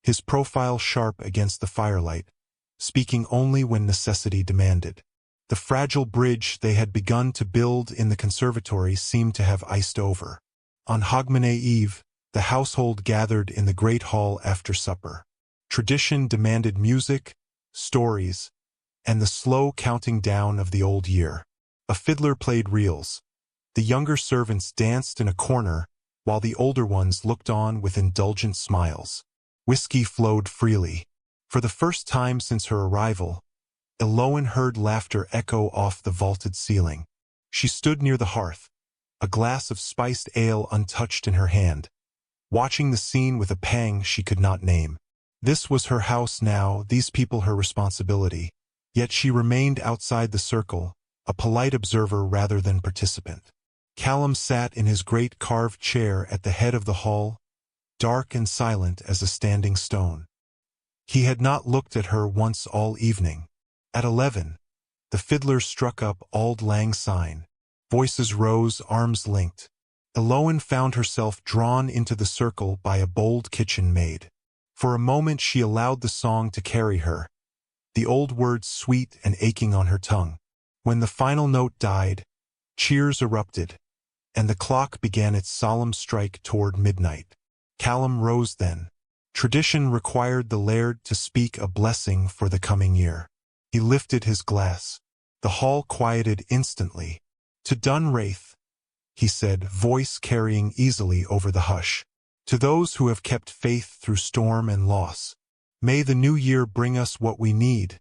his profile sharp against the firelight, speaking only when necessity demanded. The fragile bridge they had begun to build in the conservatory seemed to have iced over. On Hogmanay Eve, the household gathered in the great hall after supper. Tradition demanded music, stories, and the slow counting down of the old year. A fiddler played reels. The younger servants danced in a corner, while the older ones looked on with indulgent smiles. Whiskey flowed freely. For the first time since her arrival, Eloan heard laughter echo off the vaulted ceiling. She stood near the hearth, a glass of spiced ale untouched in her hand, watching the scene with a pang she could not name. This was her house now, these people her responsibility, yet she remained outside the circle, a polite observer rather than participant. Callum sat in his great carved chair at the head of the hall, dark and silent as a standing stone. He had not looked at her once all evening. At 11, the fiddler struck up Auld Lang Syne. Voices rose, arms linked. Eloan found herself drawn into the circle by a bold kitchen maid. For a moment she allowed the song to carry her, the old words sweet and aching on her tongue. When the final note died, cheers erupted, and the clock began its solemn strike toward midnight. Callum rose then. Tradition required the laird to speak a blessing for the coming year. He lifted his glass. The hall quieted instantly. To Dunraith, he said, voice carrying easily over the hush. To those who have kept faith through storm and loss, may the new year bring us what we need,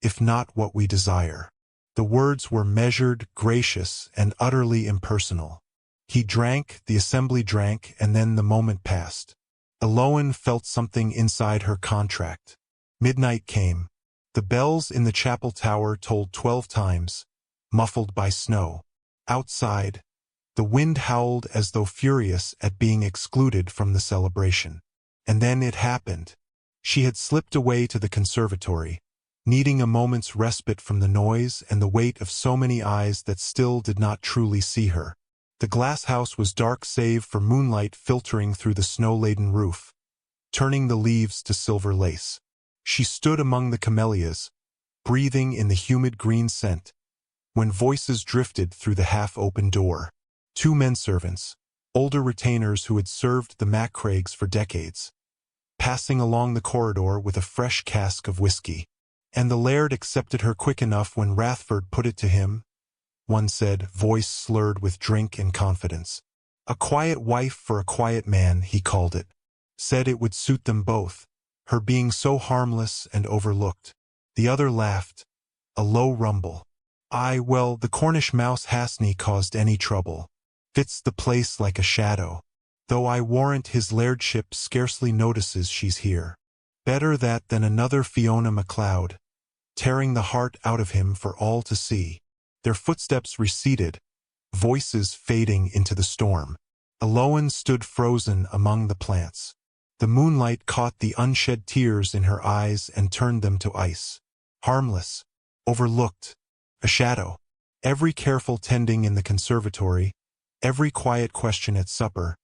if not what we desire. The words were measured, gracious, and utterly impersonal. He drank, the assembly drank, and then the moment passed. Eloan felt something inside her contract. Midnight came. The bells in the chapel tower tolled 12 times, muffled by snow. Outside, the wind howled as though furious at being excluded from the celebration. And then it happened. She had slipped away to the conservatory, needing a moment's respite from the noise and the weight of so many eyes that still did not truly see her. The glass house was dark save for moonlight filtering through the snow-laden roof, turning the leaves to silver lace. She stood among the camellias, breathing in the humid green scent, when voices drifted through the half-open door. 2 men-servants, older retainers who had served the Macraigs for decades, passing along the corridor with a fresh cask of whiskey. And the laird accepted her quick enough when Rathford put it to him, one said, voice slurred with drink and confidence. A quiet wife for a quiet man, he called it. Said it would suit them both, her being so harmless and overlooked. The other laughed, a low rumble. Aye, well, the Cornish mouse hasn't caused any trouble. Fits the place like a shadow, though I warrant his lairdship scarcely notices she's here. Better that than another Fiona MacLeod, tearing the heart out of him for all to see. Their footsteps receded, voices fading into the storm. Eloan stood frozen among the plants. The moonlight caught the unshed tears in her eyes and turned them to ice. Harmless, overlooked, a shadow. Every careful tending in the conservatory, every quiet question at supper,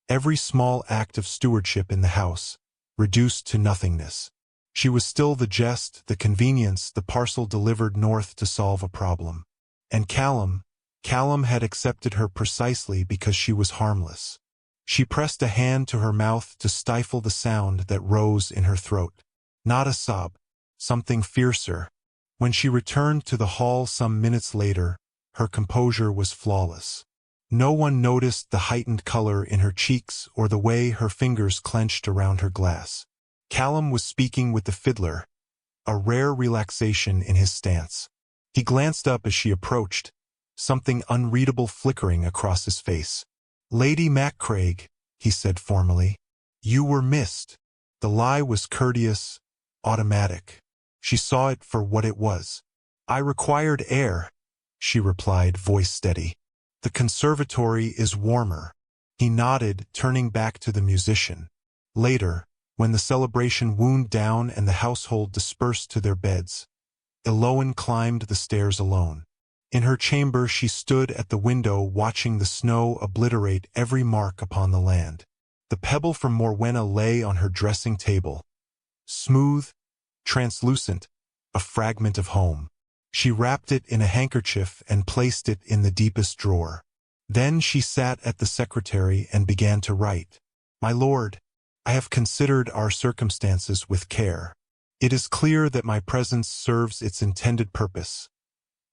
every small act of stewardship in the house, reduced to nothingness. She was still the jest, the convenience, the parcel delivered north to solve a problem. And Callum had accepted her precisely because she was harmless. She pressed a hand to her mouth to stifle the sound that rose in her throat. Not a sob, something fiercer. When she returned to the hall some minutes later, her composure was flawless. No one noticed the heightened color in her cheeks or the way her fingers clenched around her glass. Callum was speaking with the fiddler, a rare relaxation in his stance. He glanced up as she approached, something unreadable flickering across his face. "Lady Macraig," he said formally, "you were missed." The lie was courteous, automatic. She saw it for what it was. "I required air," she replied, voice steady. "The conservatory is warmer." He nodded, turning back to the musician. Later, when the celebration wound down and the household dispersed to their beds, Eloan climbed the stairs alone. In her chamber she stood at the window watching the snow obliterate every mark upon the land. The pebble from Morwenna lay on her dressing table, smooth, translucent, a fragment of home. She wrapped it in a handkerchief and placed it in the deepest drawer. Then she sat at the secretary and began to write. "My lord, I have considered our circumstances with care. It is clear that my presence serves its intended purpose.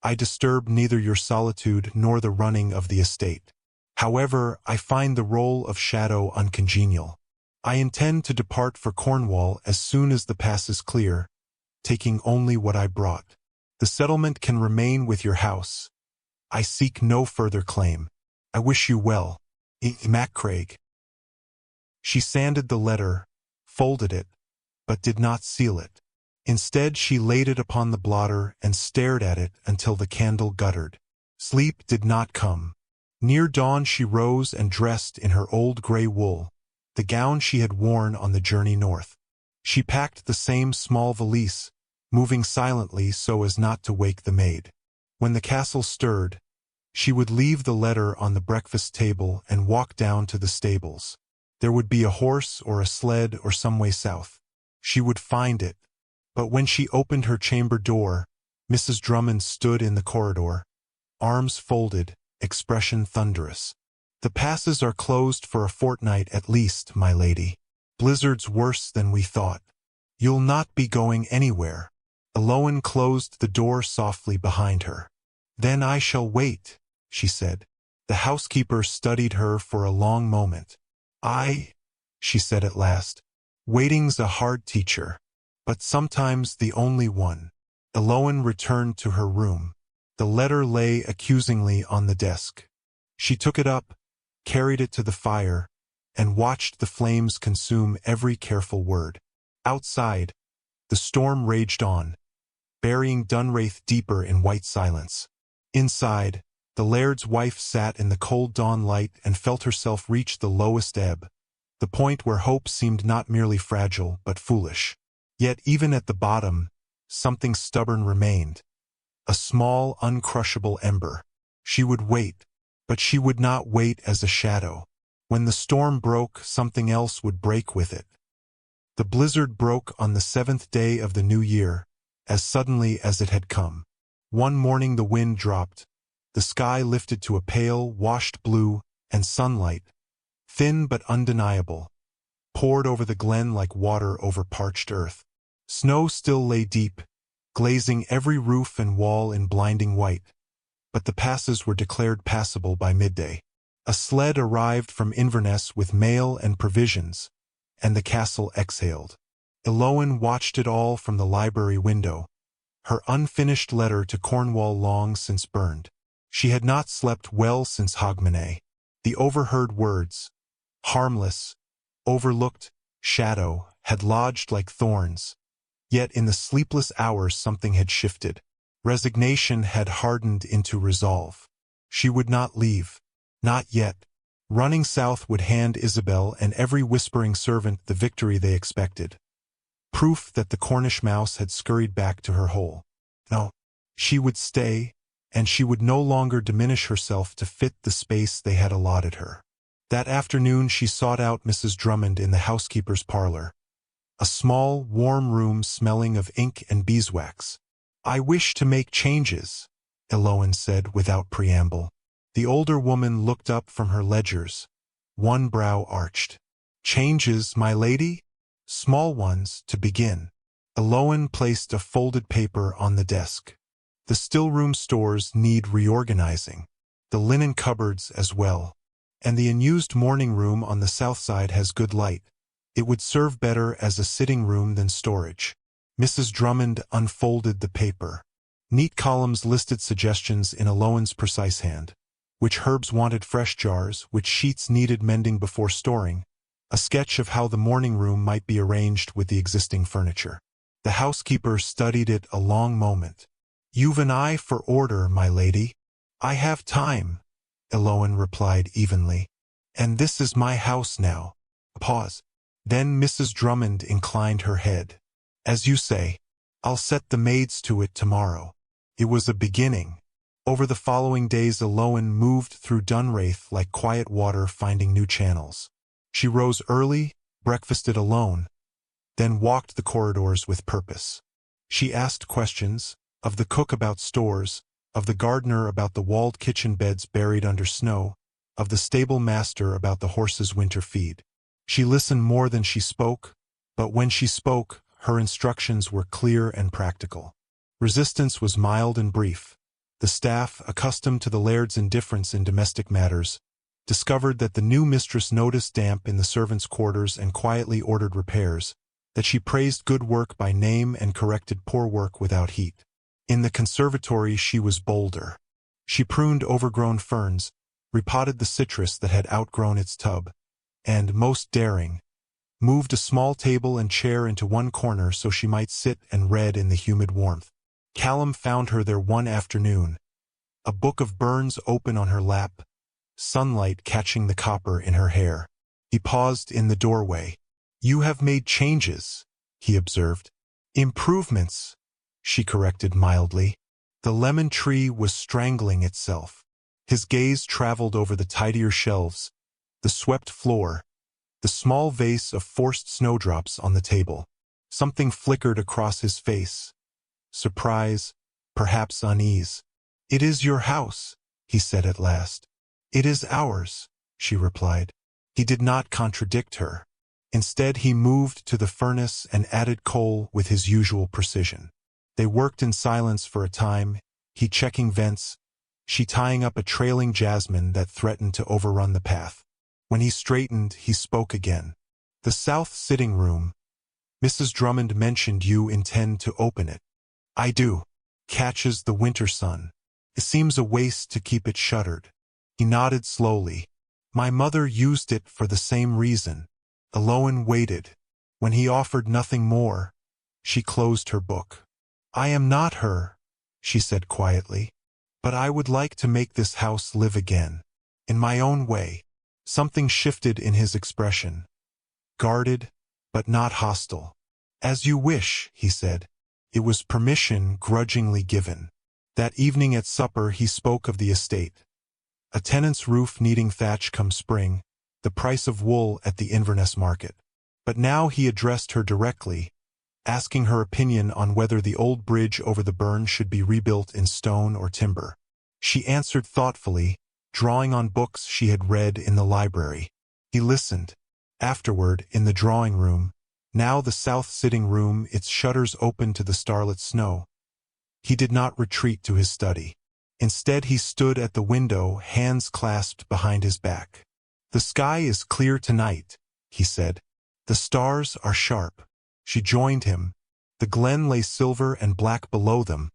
I disturb neither your solitude nor the running of the estate. However, I find the role of shadow uncongenial. I intend to depart for Cornwall as soon as the pass is clear, taking only what I brought. The settlement can remain with your house. I seek no further claim. I wish you well. Macraig." She sanded the letter, folded it, but did not seal it. Instead, she laid it upon the blotter and stared at it until the candle guttered. Sleep did not come. Near dawn she rose and dressed in her old gray wool, the gown she had worn on the journey north. She packed the same small valise, moving silently so as not to wake the maid. When the castle stirred, she would leave the letter on the breakfast table and walk down to the stables. There would be a horse or a sled or some way south. She would find it. But when she opened her chamber door, Mrs. Drummond stood in the corridor, arms folded, expression thunderous. "The passes are closed for a fortnight at least, my lady. Blizzard's worse than we thought. You'll not be going anywhere." Eloan closed the door softly behind her. "Then I shall wait," she said. The housekeeper studied her for a long moment. She said at last. "Waiting's a hard teacher, but sometimes the only one." Eloan returned to her room. The letter lay accusingly on the desk. She took it up, carried it to the fire, and watched the flames consume every careful word. Outside, the storm raged on, burying Dunraith deeper in white silence. Inside, the laird's wife sat in the cold dawn light and felt herself reach the lowest ebb, the point where hope seemed not merely fragile but foolish. Yet even at the bottom, something stubborn remained, a small, uncrushable ember. She would wait, but she would not wait as a shadow. When the storm broke, something else would break with it. The blizzard broke on the 7th day of the new year, as suddenly as it had come. One morning the wind dropped, the sky lifted to a pale, washed blue, and sunlight, thin but undeniable, poured over the glen like water over parched earth. Snow still lay deep, glazing every roof and wall in blinding white, but the passes were declared passable by midday. A sled arrived from Inverness with mail and provisions, and the castle exhaled. Eloan watched it all from the library window, her unfinished letter to Cornwall long since burned. She had not slept well since Hogmanay. The overheard words, harmless, overlooked, shadow, had lodged like thorns. Yet in the sleepless hours something had shifted. Resignation had hardened into resolve. She would not leave. Not yet. Running south would hand Isabel and every whispering servant the victory they expected. Proof that the Cornish mouse had scurried back to her hole. No. She would stay, and she would no longer diminish herself to fit the space they had allotted her. That afternoon she sought out Mrs. Drummond in the housekeeper's parlor. A small, warm room smelling of ink and beeswax. "I wish to make changes," Eloan said without preamble. The older woman looked up from her ledgers, one brow arched. "Changes, my lady?" "Small ones, to begin." Eloan placed a folded paper on the desk. "The still-room stores need reorganizing. The linen cupboards as well. And the unused morning room on the south side has good light. It would serve better as a sitting room than storage." Mrs. Drummond unfolded the paper. Neat columns listed suggestions in Eloan's precise hand. Which herbs wanted fresh jars, which sheets needed mending before storing. A sketch of how the morning room might be arranged with the existing furniture. The housekeeper studied it a long moment. "You've an eye for order, my lady." "I have time," Eloan replied evenly. "And this is my house now." A pause. Then Mrs. Drummond inclined her head. "As you say, I'll set the maids to it tomorrow." It was a beginning. Over the following days Eloan moved through Dunraith like quiet water finding new channels. She rose early, breakfasted alone, then walked the corridors with purpose. She asked questions, of the cook about stores, of the gardener about the walled kitchen beds buried under snow, of the stable master about the horses' winter feed. She listened more than she spoke, but when she spoke, her instructions were clear and practical. Resistance was mild and brief. The staff, accustomed to the laird's indifference in domestic matters, discovered that the new mistress noticed damp in the servants' quarters and quietly ordered repairs, that she praised good work by name and corrected poor work without heat. In the conservatory she was bolder. She pruned overgrown ferns, repotted the citrus that had outgrown its tub, and, most daring, moved a small table and chair into one corner so she might sit and read in the humid warmth. Callum found her there one afternoon, a book of Burns open on her lap, sunlight catching the copper in her hair. He paused in the doorway. "You have made changes," he observed. "Improvements," she corrected mildly. The lemon tree was strangling itself. His gaze traveled over the tidier shelves, the swept floor, the small vase of forced snowdrops on the table. Something flickered across his face. Surprise, perhaps unease. "It is your house," he said at last. "It is ours," she replied. He did not contradict her. Instead, he moved to the furnace and added coal with his usual precision. They worked in silence for a time, he checking vents, she tying up a trailing jasmine that threatened to overrun the path. When he straightened, he spoke again. "The south sitting room. Mrs. Drummond mentioned you intend to open it." "I do." "Catches the winter sun. It seems a waste to keep it shuttered." He nodded slowly. "My mother used it for the same reason." Eloan waited. When he offered nothing more, she closed her book. "I am not her," she said quietly, "but I would like to make this house live again. In my own way." Something shifted in his expression. Guarded, but not hostile. "As you wish," he said. It was permission grudgingly given. That evening at supper he spoke of the estate. A tenant's roof needing thatch come spring, the price of wool at the Inverness market. But now he addressed her directly, asking her opinion on whether the old bridge over the burn should be rebuilt in stone or timber. She answered thoughtfully, drawing on books she had read in the library. He listened. Afterward, in the drawing room, now the south sitting room, its shutters open to the starlit snow, he did not retreat to his study. Instead, he stood at the window, hands clasped behind his back. "The sky is clear tonight," he said. "The stars are sharp." She joined him. The glen lay silver and black below them,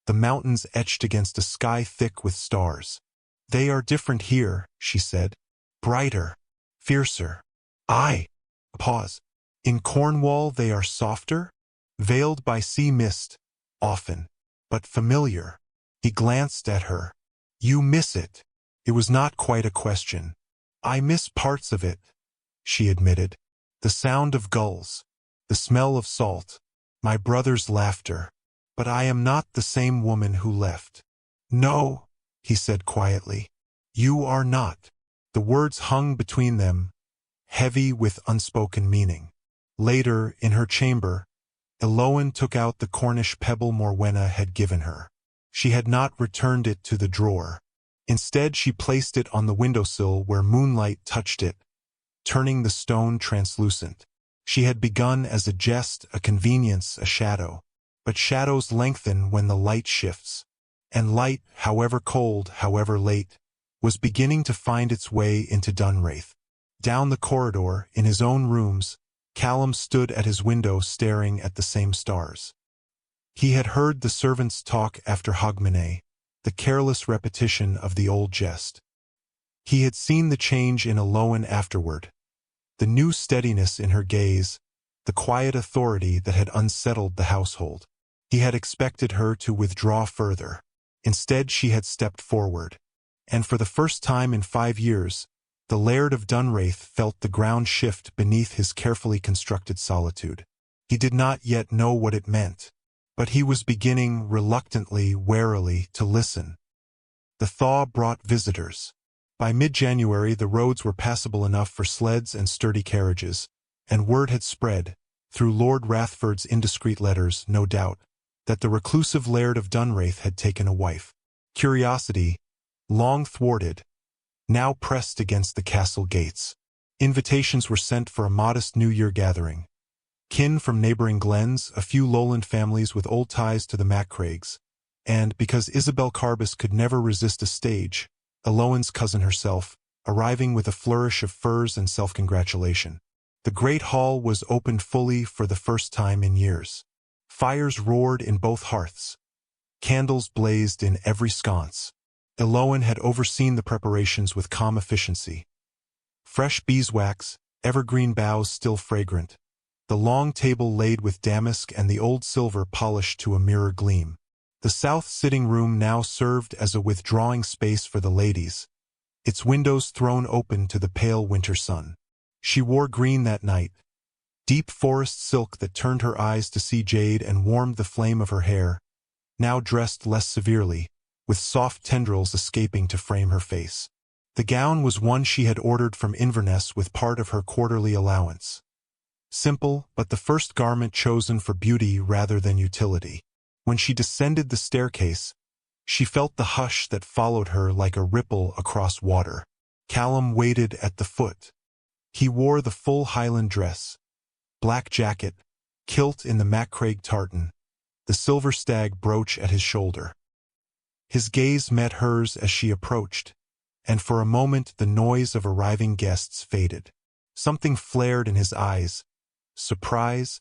the mountains etched against a sky thick with stars. "They are different here," she said. "Brighter, fiercer." "Aye." A pause. In Cornwall they are softer, veiled by sea mist, often, but familiar. He glanced at her. You miss it. It was not quite a question. I miss parts of it, she admitted. The sound of gulls, the smell of salt, my brother's laughter. But I am not the same woman who left. No, he said quietly. You are not. The words hung between them, heavy with unspoken meaning. Later, in her chamber, Eloan took out the Cornish pebble Morwenna had given her. She had not returned it to the drawer. Instead, she placed it on the windowsill where moonlight touched it, turning the stone translucent. She had begun as a jest, a convenience, a shadow. But shadows lengthen when the light shifts. And light, however cold, however late, was beginning to find its way into Dunraith. Down the corridor, in his own rooms, Callum stood at his window staring at the same stars. He had heard the servants talk after Hogmanay, the careless repetition of the old jest. He had seen the change in Eloan afterward, the new steadiness in her gaze, the quiet authority that had unsettled the household. He had expected her to withdraw further. Instead, she had stepped forward. And for the first time in 5 years, the Laird of Dunraith felt the ground shift beneath his carefully constructed solitude. He did not yet know what it meant, but he was beginning, reluctantly, warily, to listen. The thaw brought visitors. By mid-January, the roads were passable enough for sleds and sturdy carriages, and word had spread, through Lord Rathford's indiscreet letters, no doubt, that the reclusive Laird of Dunraith had taken a wife. Curiosity, long thwarted, now pressed against the castle gates. Invitations were sent for a modest New Year gathering. Kin from neighboring glens, a few lowland families with old ties to the Macraigs, and, because Isabel Carbis could never resist a stage, Eloan's cousin herself, arriving with a flourish of furs and self-congratulation. The great hall was opened fully for the first time in years. Fires roared in both hearths. Candles blazed in every sconce. Eloan had overseen the preparations with calm efficiency. Fresh beeswax, evergreen boughs still fragrant, the long table laid with damask and the old silver polished to a mirror gleam. The south sitting room now served as a withdrawing space for the ladies, its windows thrown open to the pale winter sun. She wore green that night, deep forest silk that turned her eyes to see jade and warmed the flame of her hair, now dressed less severely, with soft tendrils escaping to frame her face. The gown was one she had ordered from Inverness with part of her quarterly allowance. Simple, but the first garment chosen for beauty rather than utility. When she descended the staircase, she felt the hush that followed her like a ripple across water. Callum waited at the foot. He wore the full Highland dress, black jacket, kilt in the Macraig tartan, the silver stag brooch at his shoulder. His gaze met hers as she approached, and for a moment the noise of arriving guests faded. Something flared in his eyes, surprise,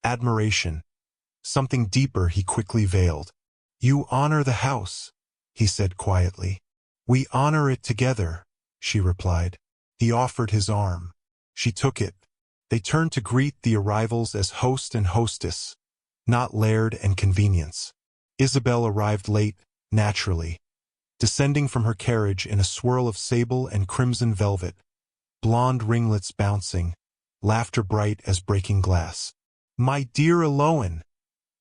admiration. Something deeper he quickly veiled. You honor the house, he said quietly. We honor it together, she replied. He offered his arm. She took it. They turned to greet the arrivals as host and hostess, not laird and convenience. Isabel arrived late, naturally, descending from her carriage in a swirl of sable and crimson velvet, blonde ringlets bouncing, laughter bright as breaking glass. My dear Eloan,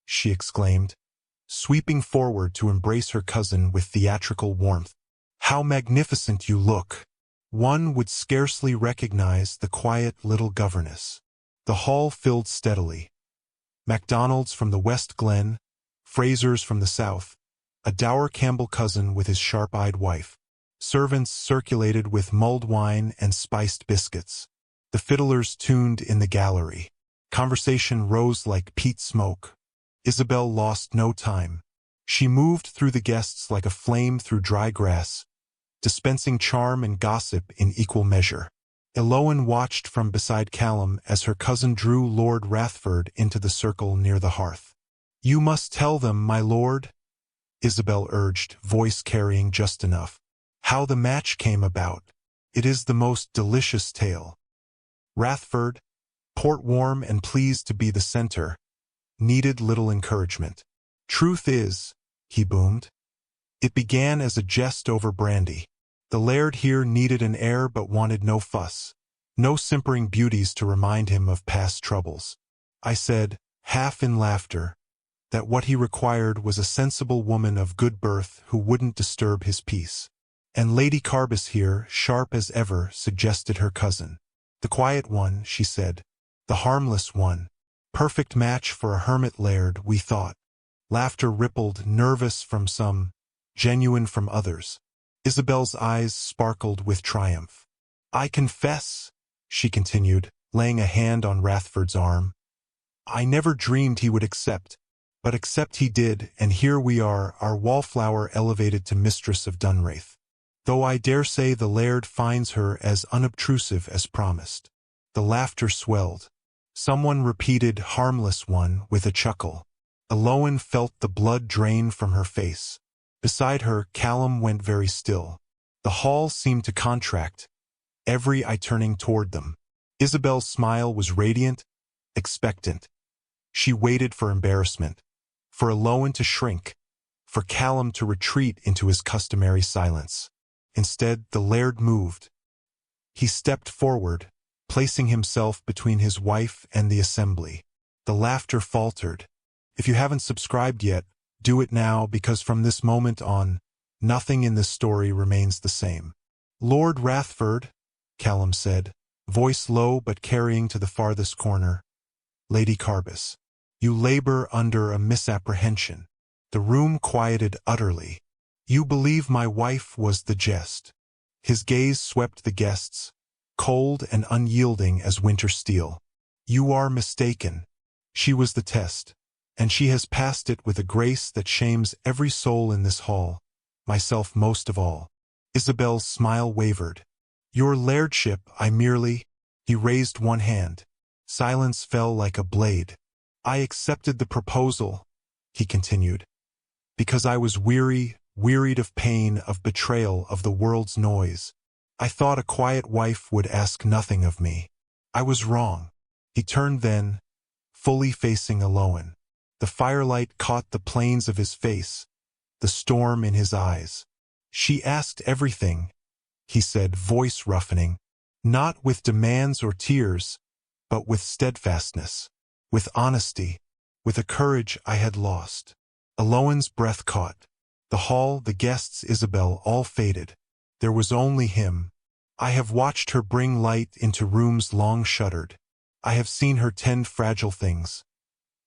she exclaimed, sweeping forward to embrace her cousin with theatrical warmth. How magnificent you look! One would scarcely recognize the quiet little governess. The hall filled steadily. MacDonald's from the West Glen, Fraser's from the south, a dour Campbell cousin with his sharp-eyed wife. Servants circulated with mulled wine and spiced biscuits. The fiddlers tuned in the gallery. Conversation rose like peat smoke. Isabel lost no time. She moved through the guests like a flame through dry grass, dispensing charm and gossip in equal measure. Eloan watched from beside Callum as her cousin drew Lord Rathford into the circle near the hearth. You must tell them, my lord, Isabel urged, voice carrying just enough, how the match came about. It is the most delicious tale. Rathford, port warm and pleased to be the center, needed little encouragement. Truth is, he boomed, it began as a jest over brandy. The laird here needed an heir but wanted no fuss, no simpering beauties to remind him of past troubles. I said, half in laughter, that what he required was a sensible woman of good birth who wouldn't disturb his peace. And Lady Carbis here, sharp as ever, suggested her cousin. The quiet one, she said. The harmless one. Perfect match for a hermit laird, we thought. Laughter rippled, nervous from some, genuine from others. Isabel's eyes sparkled with triumph. I confess, she continued, laying a hand on Rathford's arm, I never dreamed he would accept. But accept he did, and here we are, our wallflower elevated to mistress of Dunraith. Though I dare say the laird finds her as unobtrusive as promised. The laughter swelled. Someone repeated harmless one with a chuckle. Eloan felt the blood drain from her face. Beside her, Callum went very still. The hall seemed to contract, every eye turning toward them. Isabel's smile was radiant, expectant. She waited for embarrassment, for Eloan to shrink, for Callum to retreat into his customary silence. Instead, the laird moved. He stepped forward, placing himself between his wife and the assembly. The laughter faltered. If you haven't subscribed yet, do it now, because from this moment on, nothing in this story remains the same. Lord Rathford, Callum said, voice low but carrying to the farthest corner. Lady Carbis, you labor under a misapprehension. The room quieted utterly. You believe my wife was the jest. His gaze swept the guests, cold and unyielding as winter steel. You are mistaken. She was the test, and she has passed it with a grace that shames every soul in this hall, myself most of all. Isabel's smile wavered. Your lairdship, I merely— He raised one hand. Silence fell like a blade. I accepted the proposal, he continued, because I was wearied of pain, of betrayal, of the world's noise. I thought a quiet wife would ask nothing of me. I was wrong. He turned then, fully facing Eloan. The firelight caught the planes of his face, the storm in his eyes. She asked everything, he said, voice roughening, not with demands or tears, but with steadfastness, with honesty, with a courage I had lost. Eloan's breath caught. The hall, the guests, Isabel, all faded. There was only him. I have watched her bring light into rooms long shuttered. I have seen her tend fragile things.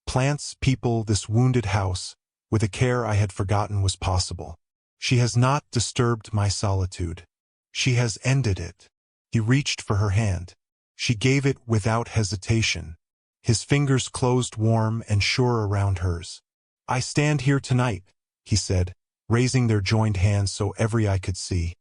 Plants, people, this wounded house, with a care I had forgotten was possible. She has not disturbed my solitude. She has ended it. He reached for her hand. She gave it without hesitation. His fingers closed warm and sure around hers. I stand here tonight, he said, raising their joined hands so every eye could see,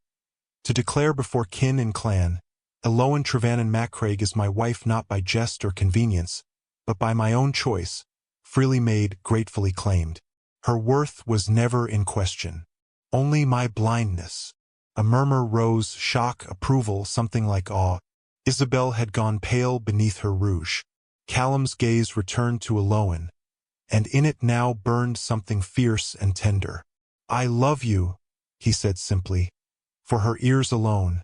to declare before kin and clan, Eloan Trevannan Macraig is my wife not by jest or convenience, but by my own choice, freely made, gratefully claimed. Her worth was never in question. Only my blindness. A murmur rose, shock, approval, something like awe. Isabel had gone pale beneath her rouge. Callum's gaze returned to Eloan, and in it now burned something fierce and tender. I love you, he said simply, for her ears alone,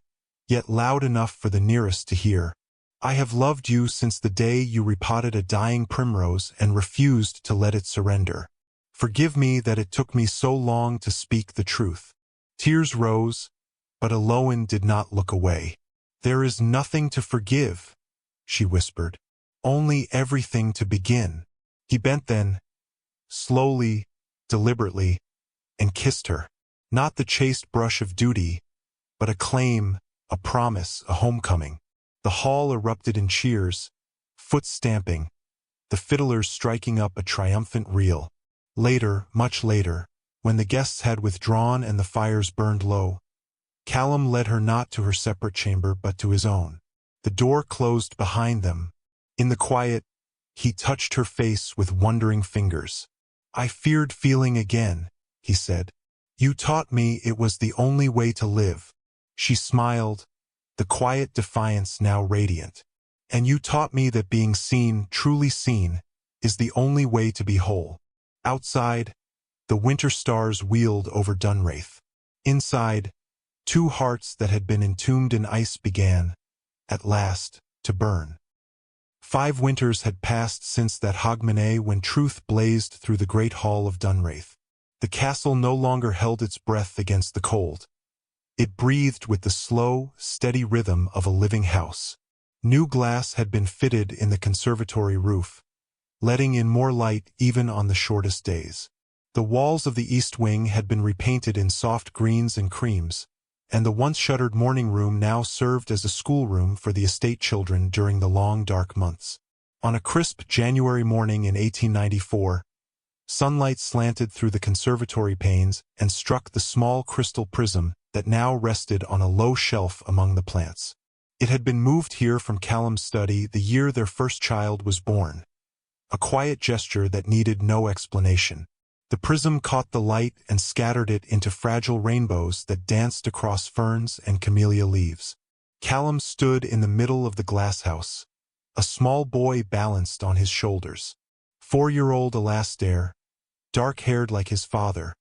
yet loud enough for the nearest to hear. I have loved you since the day you repotted a dying primrose and refused to let it surrender. Forgive me that it took me so long to speak the truth. Tears rose, but Eloan did not look away. There is nothing to forgive, she whispered. Only everything to begin. He bent then, slowly, deliberately, and kissed her. Not the chaste brush of duty, but a claim, a promise, a homecoming. The hall erupted in cheers, foot stamping, the fiddlers striking up a triumphant reel. Later, much later, when the guests had withdrawn and the fires burned low, Callum led her not to her separate chamber but to his own. The door closed behind them. In the quiet, he touched her face with wondering fingers. I feared feeling again, he said. You taught me it was the only way to live. She smiled, the quiet defiance now radiant. And you taught me that being seen, truly seen, is the only way to be whole. Outside, the winter stars wheeled over Dunraith. Inside, two hearts that had been entombed in ice began, at last, to burn. 5 winters had passed since that hogmanay when truth blazed through the great hall of Dunraith. The castle no longer held its breath against the cold. It breathed with the slow, steady rhythm of a living house. New glass had been fitted in the conservatory roof, letting in more light even on the shortest days. The walls of the east wing had been repainted in soft greens and creams, and the once-shuttered morning room now served as a schoolroom for the estate children during the long dark months. On a crisp January morning in 1894, sunlight slanted through the conservatory panes and struck the small crystal prism that now rested on a low shelf among the plants. It had been moved here from Callum's study the year their first child was born, a quiet gesture that needed no explanation. The prism caught the light and scattered it into fragile rainbows that danced across ferns and camellia leaves. Callum stood in the middle of the glasshouse, a small boy balanced on his shoulders. 4-year-old Alastair, dark-haired like his father,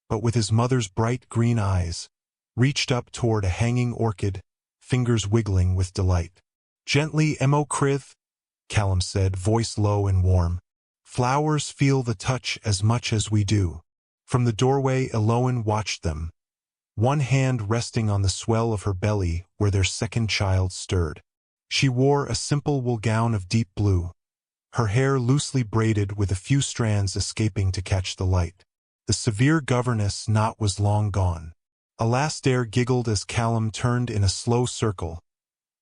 but with his mother's bright green eyes, reached up toward a hanging orchid, fingers wiggling with delight. "Gently, Emmo Crith," Callum said, voice low and warm. "Flowers feel the touch as much as we do." From the doorway, Eloan watched them, one hand resting on the swell of her belly where their second child stirred. She wore a simple wool gown of deep blue, her hair loosely braided with a few strands escaping to catch the light. The severe governess knot was long gone. Alastair giggled as Callum turned in a slow circle,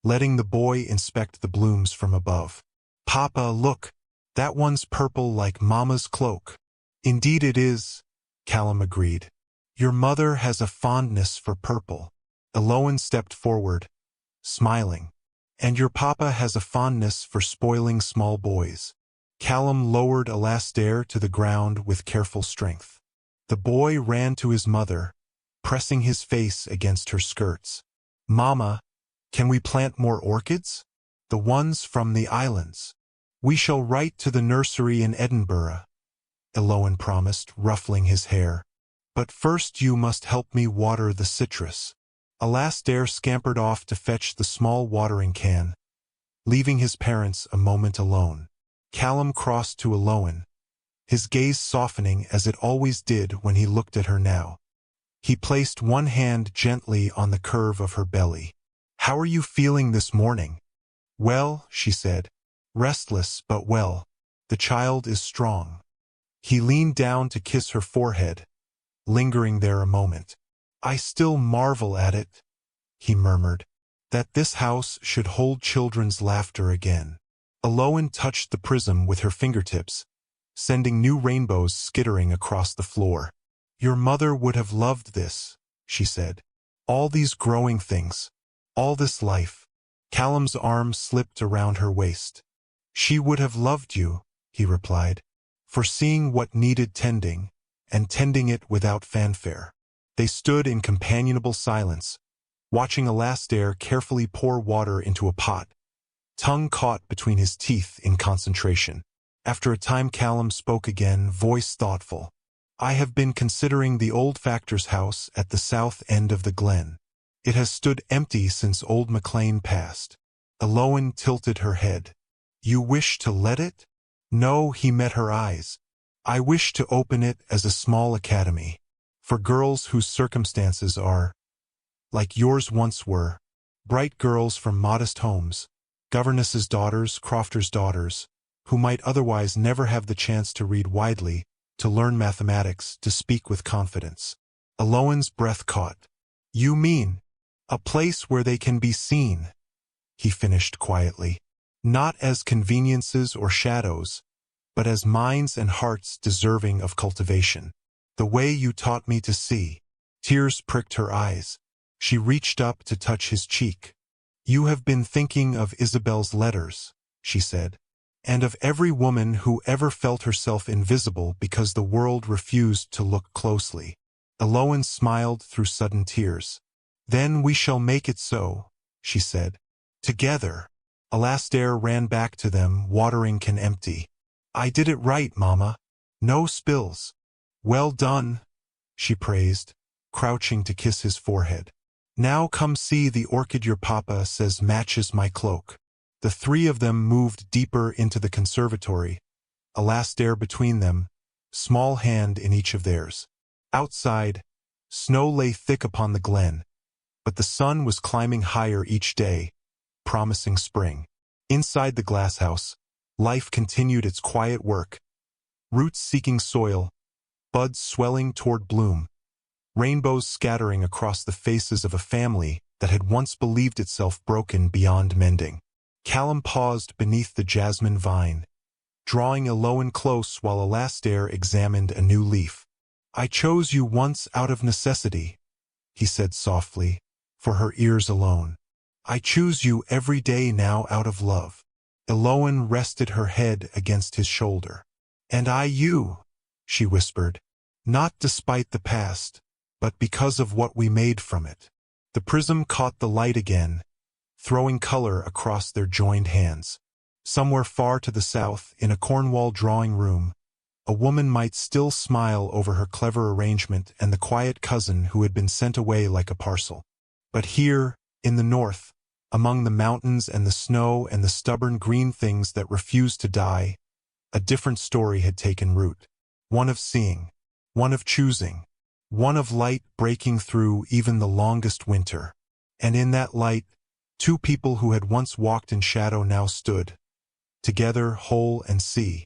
letting the boy inspect the blooms from above. "Papa, look! That one's purple like Mama's cloak." "Indeed it is," Callum agreed. "Your mother has a fondness for purple." Eloan stepped forward, smiling. "And your papa has a fondness for spoiling small boys." Callum lowered Alastair to the ground with careful strength. The boy ran to his mother, pressing his face against her skirts. "Mama, can we plant more orchids? The ones from the islands." "We shall write to the nursery in Edinburgh," Eloan promised, ruffling his hair. "But first you must help me water the citrus." Alastair scampered off to fetch the small watering can, leaving his parents a moment alone. Callum crossed to Eloan, his gaze softening as it always did when he looked at her now. He placed one hand gently on the curve of her belly. "How are you feeling this morning?" "Well," she said. "Restless, but well. The child is strong." He leaned down to kiss her forehead, lingering there a moment. "I still marvel at it," he murmured, "that this house should hold children's laughter again." Eloan touched the prism with her fingertips, sending new rainbows skittering across the floor. "Your mother would have loved this," she said. "All these growing things, all this life." Callum's arm slipped around her waist. "She would have loved you," he replied, "for seeing what needed tending, and tending it without fanfare." They stood in companionable silence, watching Alastair carefully pour water into a pot, tongue caught between his teeth in concentration. After a time Callum spoke again, voice thoughtful. "I have been considering the old factor's house at the south end of the glen. It has stood empty since old McLean passed." Eloan tilted her head. "You wish to let it?" "No," he met her eyes. "I wish to open it as a small academy, for girls whose circumstances are, like yours once were, bright girls from modest homes, governesses' daughters, crofters' daughters, who might otherwise never have the chance to read widely, to learn mathematics, to speak with confidence." Eloan's breath caught. "You mean, a place where they can be seen," he finished quietly. "Not as conveniences or shadows, but as minds and hearts deserving of cultivation. The way you taught me to see." Tears pricked her eyes. She reached up to touch his cheek. "You have been thinking of Isabel's letters," she said, "and of every woman who ever felt herself invisible because the world refused to look closely." Eloan smiled through sudden tears. "Then we shall make it so," she said. "Together." Alastair ran back to them, watering can empty. I did it right, Mama. No spills. Well done, she praised, crouching to kiss his forehead. Now come see the orchid your papa says matches my cloak. The three of them moved deeper into the conservatory, Alastair between them, small hand in each of theirs. Outside, snow lay thick upon the glen, but the sun was climbing higher each day, promising spring. Inside the glasshouse, life continued its quiet work, roots seeking soil, buds swelling toward bloom, rainbows scattering across the faces of a family that had once believed itself broken beyond mending. Callum paused beneath the jasmine vine, drawing Eloan close while Alastair examined a new leaf. I chose you once out of necessity, he said softly, for her ears alone. I choose you every day now out of love. Eloan rested her head against his shoulder. And I you, she whispered, not despite the past, but because of what we made from it. The prism caught the light again, throwing color across their joined hands. Somewhere far to the south, in a Cornwall drawing room, a woman might still smile over her clever arrangement and the quiet cousin who had been sent away like a parcel. But here, in the north, among the mountains and the snow and the stubborn green things that refused to die, a different story had taken root. One of seeing, one of choosing, one of light breaking through even the longest winter. And in that light, two people who had once walked in shadow now stood, together whole and see.